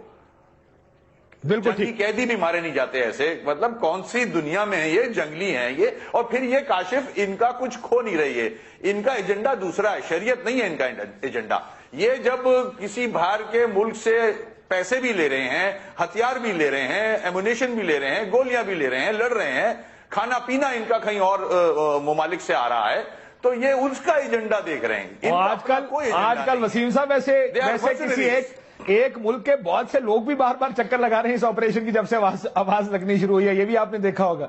بالکل جنگی قیدی بھی مارے نہیں جاتے ایسے. مطلب کون سی دنیا میں ہے یہ, جنگلی ہیں یہ. اور پھر یہ کاشف ان کا کچھ کھو نہیں رہی ہے, ان کا ایجنڈا دوسرا ہے, شریعت نہیں ہے ان کا ایجنڈا. یہ جب کسی باہر کے ملک سے پیسے بھی لے رہے ہیں, ہتھیار بھی لے رہے ہیں, ایمونیشن بھی لے رہے ہیں, گولیاں بھی لے رہے ہیں, لڑ رہے ہیں, کھانا پینا ان کا کہیں اور ممالک سے آ رہا ہے, تو یہ اس کا ایجنڈا دیکھ رہے ہیں. آج کل وسیم صاحب ویسے کسی ایک ملک کے بہت سے لوگ بھی بار بار چکر لگا رہے ہیں اس آپریشن کی, جب سے آواز لگنی شروع ہوئی ہے. یہ بھی آپ نے دیکھا ہوگا,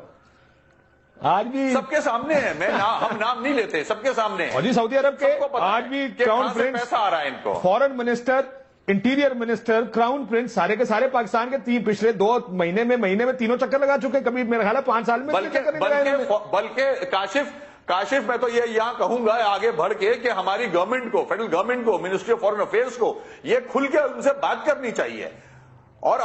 آج بھی سب کے سامنے ہے. ہم نام نہیں لیتے, سب کے سامنے ہے. اور جی سعودی عرب کے آج بھی کراؤن پرنس, پیسہ آ رہا ہے ان کو, foreign minister, interior minister, crown prince, سارے کے سارے پاکستان کے پچھلے 2 مہینے میں تینوں چکر لگا چکے ہیں. کبھی میرا خیال ہے 5 سال میں بلکہ کاشف میں تو یہ یہاں کہوں گا آگے بڑھ کے کہ ہماری گورنمنٹ کو, فیڈرل گورنمنٹ کو, منسٹری آف فارن افیئرس کو یہ کھل کے ان سے بات کرنی چاہیے, اور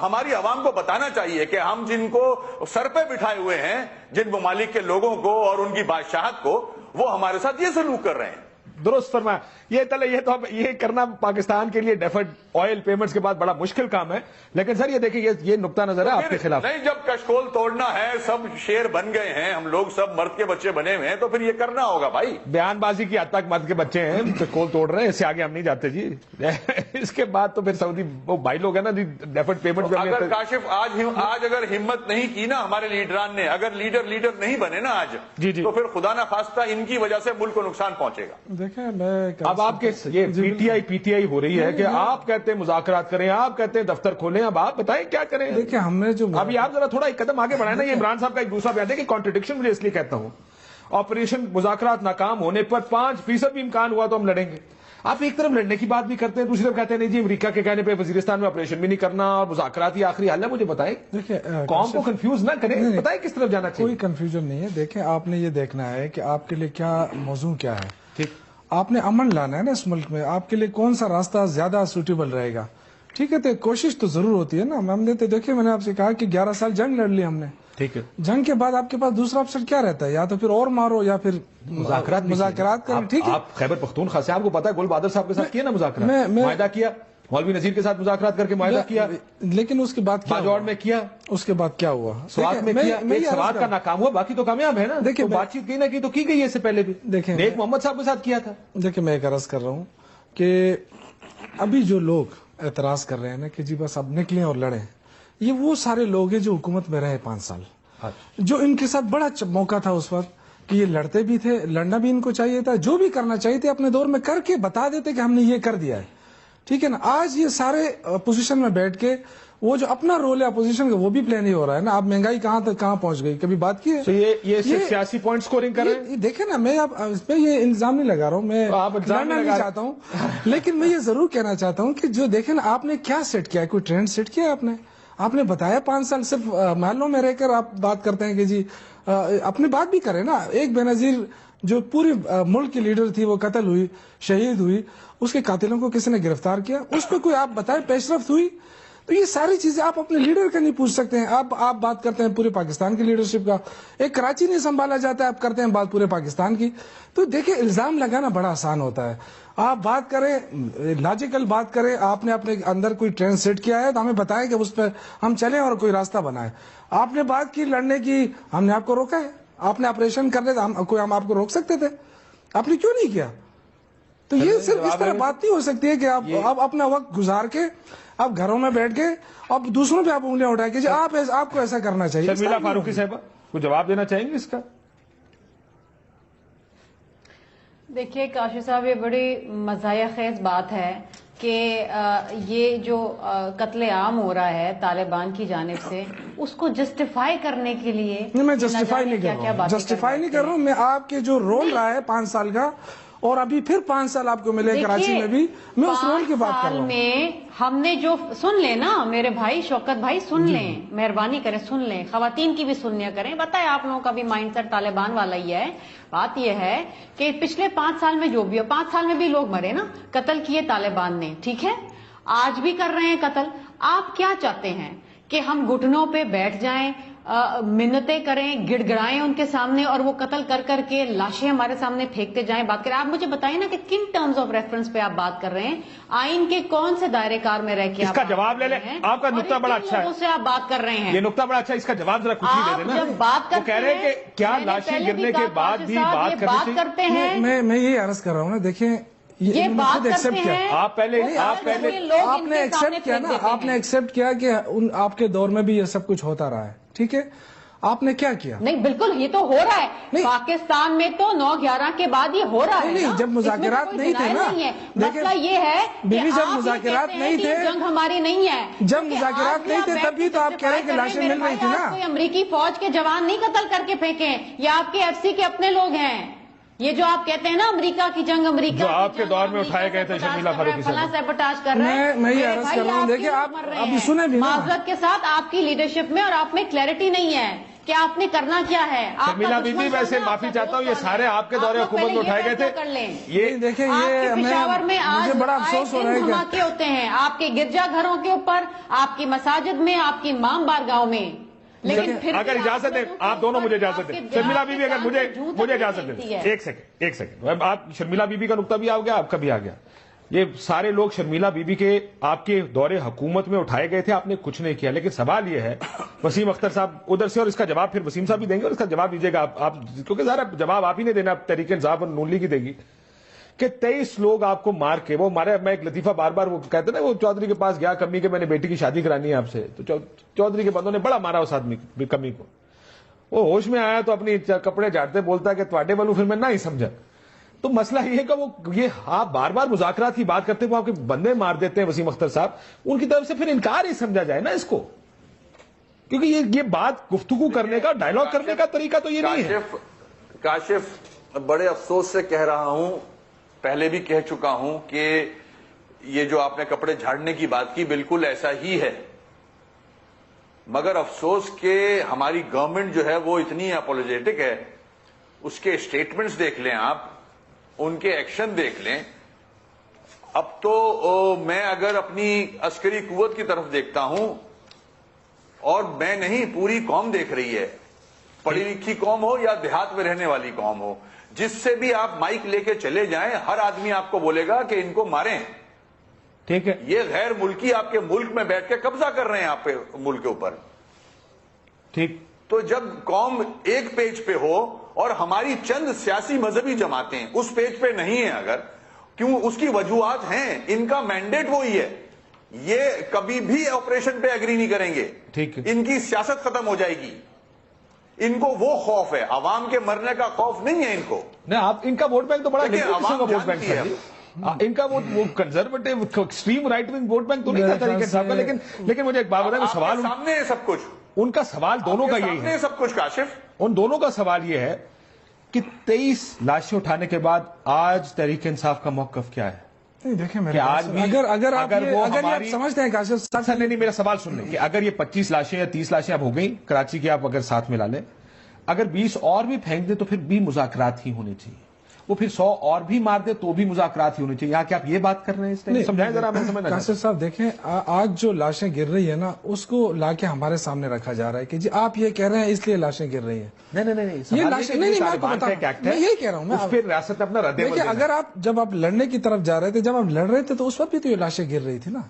ہماری عوام کو بتانا چاہیے کہ ہم جن کو سر پہ بٹھائے ہوئے ہیں, جن ممالک کے لوگوں کو اور ان کی بادشاہت کو, وہ ہمارے ساتھ یہ سلوک کر رہے ہیں. درست فرمایا. یہ کرنا پاکستان کے لیے ڈیفرڈ آئل پیمنٹس کے بعد بڑا مشکل کام ہے. لیکن سر یہ دیکھیں یہ نقطہ نظر ہے آپ کے خلاف. نہیں, جب کشکول توڑنا ہے, سب شیر بن گئے ہیں, ہم لوگ سب مرد کے بچے بنے ہوئے ہیں, تو پھر یہ کرنا ہوگا بھائی. بیان بازی کی حد تک مرد کے بچے ہیں, کشکول توڑ رہے ہیں, اس سے آگے ہم نہیں جاتے جی. اس کے بعد تو پھر سعودی وہ بھائی لوگ ہیں نا ڈیفرڈ پیمنٹ. اگر کاشف آج اگر ہمت نہیں کی نا ہمارے لیڈران نے, اگر لیڈر نہیں بنے نا آج, تو پھر خدا نہ خواستہ ان کی وجہ سے ملک کو نقصان پہنچے گا. دیکھیں اب آپ کے یہ پی ٹی آئی ہو رہی ہے کہ آپ کہتے ہیں مذاکرات کریں, آپ کہتے ہیں دفتر کھولیں, اب آپ بتائیں کیا کریں. دیکھیں ہم نے جو ابھی آپ ذرا تھوڑا ایک قدم آگے بڑھائیں نا. یہ عمران صاحب کا ایک دوسرا بیان ہے کہ کانٹرڈکشن مجھے اس لیے کہتا ہوں, آپریشن مذاکرات ناکام ہونے پر 5% بھی امکان ہوا تو ہم لڑیں گے. آپ ایک طرف لڑنے کی بات بھی کرتے ہیں, دوسری طرف کہتے ہیں نہیں جی امریکہ کے کہنے پہ وزیرستان میں آپریشن بھی نہیں کرنا اور مذاکرات ہی آخری حل ہے. مجھے بتائیں, قوم کو کنفیوز نہ کریں, بتائیں کس طرف جانا چاہیے. کوئی کنفیوژن نہیں ہے. دیکھیں آپ نے یہ دیکھنا ہے کہ آپ کے لیے کیا موضوع کیا ہے. ٹھیک, آپ نے امن لانا ہے نا اس ملک میں, آپ کے لیے کون سا راستہ زیادہ سوٹیبل رہے گا. ٹھیک ہے, تو کوشش تو ضرور ہوتی ہے نا. ہم نے تو دیکھیں, میں نے آپ سے کہا کہ 11 سال جنگ لڑ لی ہم نے. ٹھیک ہے, جنگ کے بعد آپ کے پاس دوسرا آپشن کیا رہتا ہے, یا تو پھر اور مارو یا پھر مذاکرات کریں. ٹھیک ہے, آپ خیبر پختونخوا سے, آپ کو پتا ہے گل بہادر صاحب کے ساتھ کیا نا مذاکرات, معاہدہ کیا, مولوی نذیر کے ساتھ مذاکرات کر کے معاہدہ کیا, لیکن اس کے بعد باجوڑ میں کیا, اس کے بعد کیا ہوا, سوات میں کیا, ایک سوات کا ناکام ہوا, باقی تو کامیاب ہے نا. دیکھیں بات چیت کی نہ کی تو کی گئی ہے, اس سے پہلے بھی دیکھیں نیک محمد صاحب کے ساتھ کیا تھا. دیکھیں میں ایک عرض کر رہا ہوں کہ ابھی جو لوگ اعتراض کر رہے ہیں نا کہ جی بس اب نکلیں اور لڑیں, یہ وہ سارے لوگ ہیں جو حکومت میں رہے 5 سال, جو ان کے ساتھ بڑا موقع تھا اس وقت کہ یہ لڑتے بھی تھے, لڑنا بھی ان کو چاہیے تھا, جو بھی کرنا چاہیے تھے اپنے دور میں کر کے بتا دیتے کہ ہم نے یہ کر دیا ہے. ٹھیک ہے نا, آج یہ سارے اپوزیشن میں بیٹھ کے وہ جو اپنا رول ہے اپوزیشن کا وہ بھی پلے نہیں ہو رہا ہے نا. اب مہنگائی کہاں تک کہاں پہنچ گئی, کبھی بات کی ہے؟ یہ سیاسی پوائنٹ سکورنگ کر رہے ہیں. دیکھیں نا, میں اب اس پہ یہ الزام نہیں لگا رہا ہوں, میں لڑنا نہیں چاہتا ہوں, لیکن میں یہ ضرور کہنا چاہتا ہوں کہ جو دیکھیں نا, آپ نے کیا سیٹ کیا ہے, کوئی ٹرینڈ سیٹ کیا ہے آپ نے بتایا 5 سال صرف محلوں میں رہ کر آپ بات کرتے ہیں کہ جی اپنی بات بھی کریں نا. ایک بے نظیر جو پوری ملک کی لیڈر تھی وہ قتل ہوئی, شہید ہوئی, اس کے قاتلوں کو کسی نے گرفتار کیا, اس پہ کوئی آپ بتائیں پیش رفت ہوئی؟ تو یہ ساری چیزیں آپ اپنے لیڈر کا نہیں پوچھ سکتے ہیں. آپ بات کرتے ہیں پورے پاکستان کی لیڈرشپ کا, ایک کراچی نہیں سنبھالا جاتا ہے, آپ کرتے ہیں بات پورے پاکستان کی. تو دیکھیں الزام لگانا بڑا آسان ہوتا ہے. آپ بات کریں, لاجیکل بات کریں, آپ نے اپنے اندر کوئی ٹرینڈ سیٹ کیا ہے تو ہمیں بتائیں کہ اس پہ ہم چلیں اور کوئی راستہ بنائیں. آپ نے بات کی لڑنے کی, ہم نے آپ کو روکا ہے. آپ نے آپریشن کرنے تھا, ہم آپ کو روک سکتے تھے, آپ نے کیوں نہیں کیا؟ تو یہ صرف اس طرح بات نہیں ہو سکتی ہے کہ آپ اپنا وقت گزار کے آپ گھروں میں بیٹھ کے اب دوسروں پہ آپ انگلیاں اٹھائیں کہ آپ کو ایسا کرنا چاہیے. شرمیلا فاروقی صاحبہ کو جواب دینا چاہیں گے اس کا؟ دیکھیے کاشف صاحب, یہ بڑی مزاحیہ خیز بات ہے کہ یہ جو قتل عام ہو رہا ہے طالبان کی جانب سے اس کو جسٹیفائی کرنے کے لیے؟ نہیں، میں جسٹیفائی نہیں کر رہا ہوں، جسٹیفائی نہیں کر رہا ہوں میں. آپ کے جو رول رہا ہے 5 سال کا، اور ابھی پھر 5 سال آپ کو ملے کراچی میں بھی، میں اس رول کی بات کر رہا ہوں. میں ہم نے جو سن لیں نا میرے بھائی شوکت بھائی، سن لیں، مہربانی کریں سن لیں، خواتین کی بھی سنیا کریں. بتائیں آپ لوگوں کا بھی مائنڈ سیٹ طالبان والا ہی ہے. بات یہ ہے کہ پچھلے 5 سال میں جو بھی ہو، 5 سال میں بھی لوگ مرے نا، قتل کیے طالبان نے، ٹھیک ہے، آج بھی کر رہے ہیں قتل. آپ کیا چاہتے ہیں کہ ہم گھٹنوں پہ بیٹھ جائیں، منتیں کریں، گڑ گڑائیں ان کے سامنے، اور وہ قتل کر کر کے لاشیں ہمارے سامنے پھینکتے جائیں، بات کریں؟ آپ مجھے بتائیں نا کہ کن ٹرمز آف ریفرنس پہ آپ بات کر رہے ہیں، آئین کے کون سے دائرے کار میں رہ کے اس کا جواب لے لیں. آپ کا نقطہ بڑا اچھا ہے، اس سے آپ بات کر رہے ہیں، یہ نقطہ بڑا اچھا ہے، اس کا جواب ذرا کچھ ہی دے دینا. جب بات وہ کہہ رہے ہیں کہ کیا لاشیں گرنے کے بعد بھی بات کرتے ہیں؟ میں یہ عرض کر رہا ہوں نا، دیکھیں یہ بات کرتے ہیں. آپ پہلے نے ایکسپٹ کیا نا، آپ نے ایکسپٹ کیا کہ آپ کے دور میں بھی یہ سب کچھ ہوتا رہا ہے، ٹھیک ہے. آپ نے کیا کیا؟ نہیں بالکل، یہ تو ہو رہا ہے پاکستان میں، تو 9/11 کے بعد یہ ہو رہا ہے. نہیں، جب مذاکرات نہیں تھے نا، مسئلہ یہ ہے کہ جب مذاکرات نہیں تھے، جنگ ہماری نہیں ہے، جب مذاکرات نہیں تھے تب بھی تو آپ کہہ رہے ہیں کہ لاشیں مل رہی تھی نا. کوئی امریکی فوج کے جوان نہیں قتل کر کے پھینکے، یہ آپ کے ایف سی کے اپنے لوگ ہیں. یہ جو آپ کہتے ہیں نا امریکہ کی جنگ، امریکہ جو آپ کے دور میں اٹھائے گئے تھے شرمیلا فاروقی فلاں سیبوٹاج کر رہے ہیں. میں یہ عرض کر رہا ہوں، دیکھیں آپ ابھی سنیں بھی نا، معذرت کے ساتھ آپ کی لیڈرشپ میں اور آپ میں کلیئرٹی نہیں ہے کہ آپ نے کرنا کیا ہے. شرمیلا بی بی، ویسے معافی چاہتا ہوں، یہ سارے آپ کے دور حکومت میں اٹھائے گئے تھے. یہ دیکھیں، یہ پشاور میں مجھے بڑا افسوس ہو رہا ہے کہ دھماکے ہوتے ہیں آپ کے گرجا گھروں کے اوپر، آپ کی مساجد میں، آپ کی امام بارگاہوں میں. لیکن اگر اجازت دیں آپ دونوں، مجھے اجازت دیں شرمیلا بی بی، اگر مجھے اجازت دیں ایک سیکنڈ. آپ شرمیلا بی بی کا نقطہ بھی آ گیا، آپ کا بھی آ گیا. یہ سارے لوگ شرمیلا بی بی کے آپ کے دور حکومت میں اٹھائے گئے تھے، آپ نے کچھ نہیں کیا. لیکن سوال یہ ہے، وسیم اختر صاحب ادھر سے، اور اس کا جواب پھر وسیم صاحب بھی دیں گے، اور اس کا جواب دیجیے گا آپ، کیونکہ ذرا جواب آپ ہی نہیں دینا، تحریک انصاف اور نون لیگ کی دے گی. کہ 23 لوگ آپ کو مار کے، وہ مارے. میں ایک لطیفہ بار بار وہ کہتے نا، وہ چودھری کے پاس گیا کمی کے، میں نے بیٹی کی شادی کرانی ہے آپ سے، تو چودھری کے بندوں نے بڑا مارا اس آدمی کمی کو. وہ ہوش میں آیا تو اپنی کپڑے جھاڑتے بولتا ہے کہ تواڈے والوں پھر میں نہ ہی سمجھا. تو مسئلہ یہ ہے کہ وہ یہ آپ بار بار مذاکرات کی بات کرتے، وہ آپ کے بندے مار دیتے ہیں وسیم اختر صاحب، ان کی طرف سے پھر انکار ہی سمجھا جائے نا اس کو، کیونکہ یہ بات گفتگو کرنے کا، ڈائیلاگ کرنے کا طریقہ تو یہ نہیں ہے. کاشف، بڑے افسوس سے کہہ رہا ہوں، پہلے بھی کہہ چکا ہوں کہ یہ جو آپ نے کپڑے جھاڑنے کی بات کی بالکل ایسا ہی ہے، مگر افسوس کہ ہماری گورنمنٹ جو ہے وہ اتنی اپولوجیٹک ہے. اس کے اسٹیٹمنٹس دیکھ لیں آپ، ان کے ایکشن دیکھ لیں. اب تو میں اگر اپنی عسکری قوت کی طرف دیکھتا ہوں، اور میں نہیں، پوری قوم دیکھ رہی ہے، پڑھی لکھی قوم ہو یا دیہات میں رہنے والی قوم ہو، جس سے بھی آپ مائک لے کے چلے جائیں، ہر آدمی آپ کو بولے گا کہ ان کو ماریں. ٹھیک ہے، یہ غیر ملکی آپ کے ملک میں بیٹھ کے قبضہ کر رہے ہیں آپ کے ملک کے اوپر. ٹھیک. تو جب قوم ایک پیج پہ ہو اور ہماری چند سیاسی مذہبی جماعتیں اس پیج پہ نہیں ہیں، اگر کیوں، اس کی وجوہات ہیں، ان کا مینڈیٹ وہی ہے، یہ کبھی بھی آپریشن پہ ایگری نہیں کریں گے. ٹھیک ہے، ان کی سیاست ختم ہو جائے گی. ان کو وہ خوف ہے، عوام کے مرنے کا خوف نہیں ہے ان کو. نہیں، آپ ان کا ووٹ بینک تو بڑا ووٹ بینک ہے، ان کا وہ conservative extreme right wing vote bank تو نہیں تھا طریقے صاحب کا. لیکن مجھے ایک بات بتائیں، سوال سامنے ہے سب کچھ، ان کا سوال دونوں کا یہی ہے، سب کچھ کاشف، ان دونوں کا سوال یہ ہے کہ 23 لاشیں اٹھانے کے بعد آج تحریک انصاف کا موقف کیا ہے؟ دیکھیں کہ آج بھی اگر آپ سمجھتے ہیں کاشف صاحب، نہیں، میرا سوال سن لیں کہ اگر یہ 25 لاشیں یا 30 لاشیں اب ہو گئیں کراچی کی، آپ اگر ساتھ ملا لیں، اگر 20 اور بھی پھینک دیں تو پھر بھی مذاکرات ہی ہونے چاہیے. وہ پھر 100 اور بھی مار دے تو بھی مذاکرات ہی ہونے چاہیے. یہاں کہ آپ یہ بات کر رہے ہیں، سمجھائیں ذرا. میں سمجھنا کاشف صاحب دیکھیں، آج جو لاشیں گر رہی ہے نا، اس کو لا کے ہمارے سامنے رکھا جا رہا ہے کہ جی آپ یہ کہہ رہے ہیں اس لیے لاشیں گر رہی ہیں. نہیں، یہ لاشیں نہیں، میں یہی کہہ رہا ہوں، اس پہ ریاست اپنا رد عمل. دیکھیں، اگر آپ جب آپ لڑنے کی طرف جا رہے تھے، جب آپ لڑ رہے تھے تو اس وقت بھی تو یہ لاشیں گر رہی تھی نا.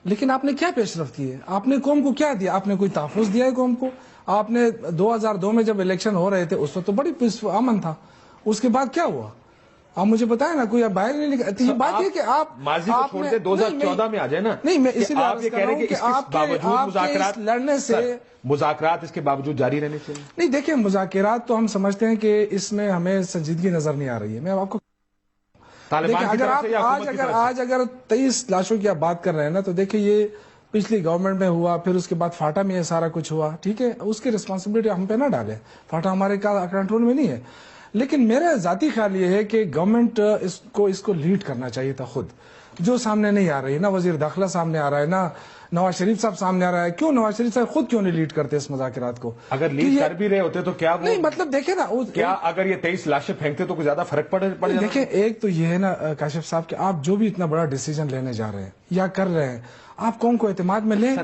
لیکن آپ نے کیا پیش رفت کی ہے؟ آپ نے قوم کو کیا دیا؟ آپ نے کوئی تحفظ دیا ہے قوم کو؟ آپ نے 2002 میں جب الیکشن ہو رہے تھے اس وقت تو بڑی امن تھا. اس کے بعد کیا ہوا؟ آپ مجھے بتائیں نا. کوئی باہر نہیں نکل. یہ بات ہے کہ آپ ماضی کو چھوڑ دے، 2014 میں آ جائے نا. نہیں، میں اسی لیے آپ یہ کہہ رہے ہیں کہ اس باوجود مذاکرات لڑنے سے، مذاکرات اس کے باوجود جاری رہنے چاہیے. نہیں، دیکھیں، مذاکرات تو ہم سمجھتے ہیں کہ اس میں ہمیں سنجیدگی نظر نہیں آ رہی ہے. میں آپ کو آج اگر 23 لاشوں کی آپ بات کر رہے ہیں نا، تو دیکھیں یہ پچھلی گورنمنٹ میں ہوا، پھر اس کے بعد فاٹا میں یہ سارا کچھ ہوا، ٹھیک ہے، اس کی ریسپانسبلٹی ہم پہ نہ ڈالیں، فاٹا ہمارے کنٹرول میں نہیں ہے. لیکن میرا ذاتی خیال یہ ہے کہ گورنمنٹ اس کو لیڈ کرنا چاہیے تھا خود، جو سامنے نہیں آ رہی، نہ وزیر داخلہ سامنے آ رہا ہے، نہ نواز شریف صاحب سامنے آ رہا ہے. کیوں نواز شریف صاحب خود کیوں نہیں لیڈ کرتے اس مذاکرات کو؟ اگر لیڈ کر بھی رہے ہوتے تو کیا نہیں، مطلب دیکھیں نا، کیا اگر یہ 23 لاشیں پھینکتے تو کچھ زیادہ فرق پڑ جاتا؟ دیکھیں، ایک تو یہ ہے نا کاشف صاحب کہ آپ جو بھی اتنا بڑا ڈیسیجن لینے جا رہے ہیں یا کر رہے ہیں، آپ قوم کو اعتماد میں لیں.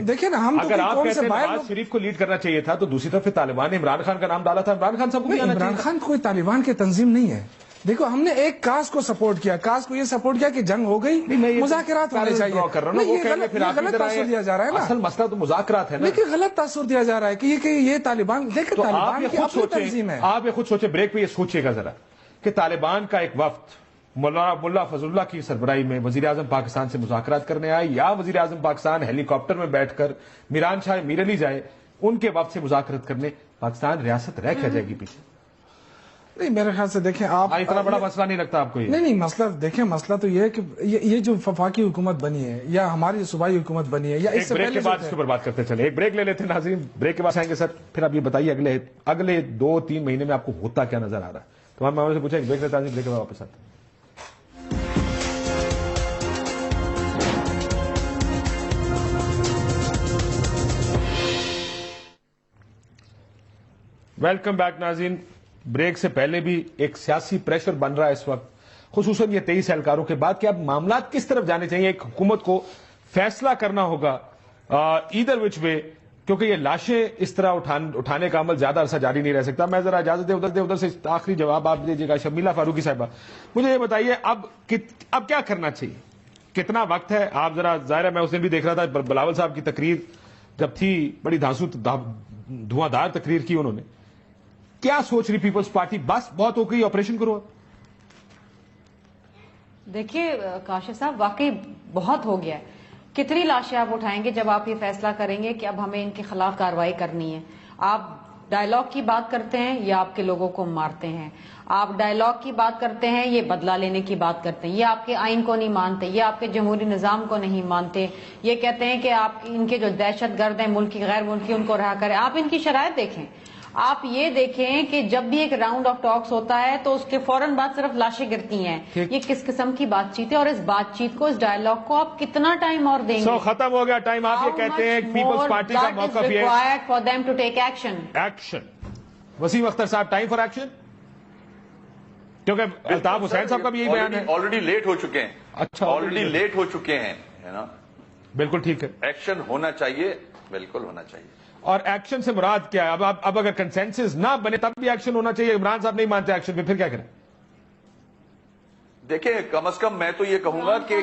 دیکھیں نا، ہم اگر آپ کہتے ہیں نواز شریف کو لیڈ کرنا چاہیے تھا تو دوسری طرف طالبان نے عمران خان کا نام ڈالا تھا. عمران خان صاحب کو عمران خان کوئی طالبان کی تنظیم نہیں ہے. دیکھو، ہم نے ایک کاز کو سپورٹ کیا، کاز کو یہ سپورٹ کیا کہ جنگ ہو گئی، مذاکرات ہونے چاہیے. غلط تاثر دیا جا رہا ہے نا، اصل مسئلہ تو مذاکرات ہے نا. لیکن غلط تاثر دیا جا رہا ہے کہ یہ طالبان، دیکھیں طالبان کی اپنی تنظیم ہے. آپ یہ خود سوچیں، بریک پہ یہ سوچئے گا ذرا کہ طالبان کا ایک وفد ملا فضل اللہ کی سربراہی میں وزیر اعظم پاکستان سے مذاکرات کرنے آئے، یا وزیر اعظم پاکستان ہیلی کاپٹر میں بیٹھ کر میران شاہ میر علی جائے ان کے وفد سے مذاکرات کرنے، پاکستان ریاست رہ کیا جائے گی پیچھے؟ نہیں، میرے خیال سے دیکھیں آپ، اتنا بڑا مسئلہ نہیں لگتا آپ کو یہ؟ نہیں، مسئلہ دیکھیں، مسئلہ تو یہ ہے کہ یہ جو وفاقی حکومت بنی ہے یا ہماری صوبائی حکومت بنی ہے، یا اس سے بریک کے بعد اس کے اوپر بات کرتے چلے. ایک بریک لے لیتے ہیں ناظرین، بریک کے بعد آئیں گے. سر پھر آپ یہ بتائیے اگلے 2-3 مہینے میں آپ کو ہوتا کیا نظر آ رہا ہے؟ تمام معاملے سے پوچھا. ایک بریک لیتے ہیں، بریک کے بعد واپس آتے ہیں. ویلکم بیک ناظرین. بریک سے پہلے بھی ایک سیاسی پریشر بن رہا ہے اس وقت، خصوصاً یہ 23 اہلکاروں کے بعد، کہ اب معاملات کس طرف جانے چاہیے. ایک حکومت کو فیصلہ کرنا ہوگا ایدر وچ وے، کیونکہ یہ لاشیں اس طرح اٹھانے کا عمل زیادہ عرصہ جاری نہیں رہ سکتا. میں ذرا اجازت دیں ادھر سے آخری جواب آپ دیجیے گا. شمیلہ فاروقی صاحبہ، مجھے یہ بتائیے اب کیا کرنا چاہیے، کتنا وقت ہے؟ آپ ذرا، ظاہر ہے میں اس دن بھی دیکھ رہا تھا بلاول صاحب کی تقریر جب تھی، بڑی دھواں دار تقریر کی انہوں نے. کیا سوچ رہی پیپلز پارٹی؟ بس بہت ہو گئی، آپریشن کرو. دیکھیے کاشف صاحب، واقعی بہت ہو گیا ہے. کتنی لاشیں آپ اٹھائیں گے جب آپ یہ فیصلہ کریں گے کہ اب ہمیں ان کے خلاف کارروائی کرنی ہے؟ آپ ڈائیلاگ کی بات کرتے ہیں یا آپ کے لوگوں کو مارتے ہیں؟ آپ ڈائیلاگ کی بات کرتے ہیں، یہ بدلہ لینے کی بات کرتے ہیں، یہ آپ کے آئین کو نہیں مانتے، یہ آپ کے جمہوری نظام کو نہیں مانتے، یہ کہتے ہیں کہ آپ ان کے جو دہشت گرد ہیں ملکی غیر ملکی ان کو رہا کریں. آپ ان کی شرائط دیکھیں. آپ یہ دیکھیں کہ جب بھی ایک راؤنڈ آف ٹاکس ہوتا ہے تو اس کے فوراً بعد صرف لاشیں گرتی ہیں. یہ کس قسم کی بات چیت ہے؟ اور اس بات چیت کو، اس ڈائیلاگ کو آپ کتنا ٹائم اور دیں گے؟ ختم ہو گیا ٹائم. آپ یہ کہتے ہیں پیپلز پارٹی کا موقف یہ ہے for them to take action. Waseem Akhtar صاحب، ٹائم فار ایکشن، کیونکہ الطاف حسین صاحب کا بھی یہی بیان ہے. آلریڈی لیٹ ہو چکے ہیں. اچھا، آلریڈی لیٹ ہو چکے ہیں، ہے نا. بالکل ٹھیک ہے، ایکشن ہونا چاہیے، بالکل ہونا چاہیے. اور ایکشن سے مراد کیا ہے؟ اب اگر کنسنسس نہ بنے تب بھی ایکشن ہونا چاہیے. عمران صاحب نہیں مانتے ایکشن پہ، پھر کیا کریں؟ دیکھیں، کم از کم میں تو یہ کہوں گا کہ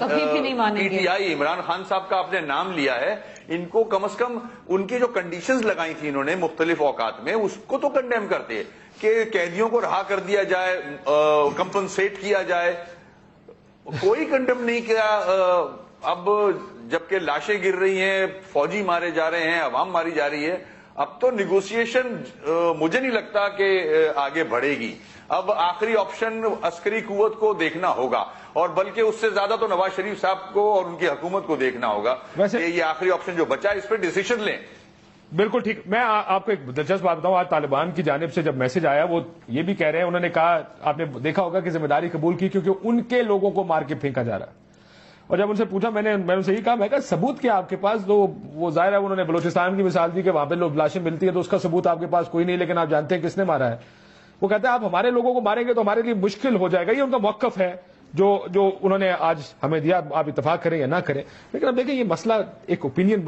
P T I, Imran Khan صاحب کا آپ نے نام لیا ہے، ان کو کم از کم ان کی جو کنڈیشنز لگائی تھی انہوں نے مختلف اوقات میں، اس کو تو کنڈیم کرتے کہ قیدیوں کو رہا کر دیا جائے، کمپنسیٹ کیا جائے. کوئی کنڈیم نہیں کیا. اب جبکہ لاشیں گر رہی ہیں، فوجی مارے جا رہے ہیں، عوام ماری جا رہی ہے، اب تو نیگوسیشن مجھے نہیں لگتا کہ آگے بڑھے گی. اب آخری آپشن عسکری قوت کو دیکھنا ہوگا، اور بلکہ اس سے زیادہ تو نواز شریف صاحب کو اور ان کی حکومت کو دیکھنا ہوگا کہ یہ آخری آپشن جو بچا ہے اس پہ ڈیسیشن لیں. بالکل ٹھیک. میں آپ کو ایک دلچسپ بات بتاؤں. آج طالبان کی جانب سے جب میسج آیا، وہ یہ بھی کہہ رہے ہیں، انہوں نے کہا، آپ نے دیکھا ہوگا کہ ذمہ داری قبول کی کیونکہ ان کے لوگوں کو مار کے پھینکا جا رہا ہے. اور جب ان سے پوچھا، میں نے ان سے یہ کہا، میں کہا ثبوت کیا آپ کے پاس؟ تو وہ ظاہر ہے انہوں نے بلوچستان کی مثال دی کہ وہاں پہ لوگ لاشیں ملتی ہیں، تو اس کا ثبوت آپ کے پاس کوئی نہیں، لیکن آپ جانتے ہیں کس نے مارا ہے. وہ کہتے ہیں آپ ہمارے لوگوں کو ماریں گے تو ہمارے لیے مشکل ہو جائے گا. یہ ان کا موقف ہے جو انہوں نے آج ہمیں دیا. آپ اتفاق کریں یا نہ کریں، لیکن اب دیکھیں یہ مسئلہ ایک اوپینین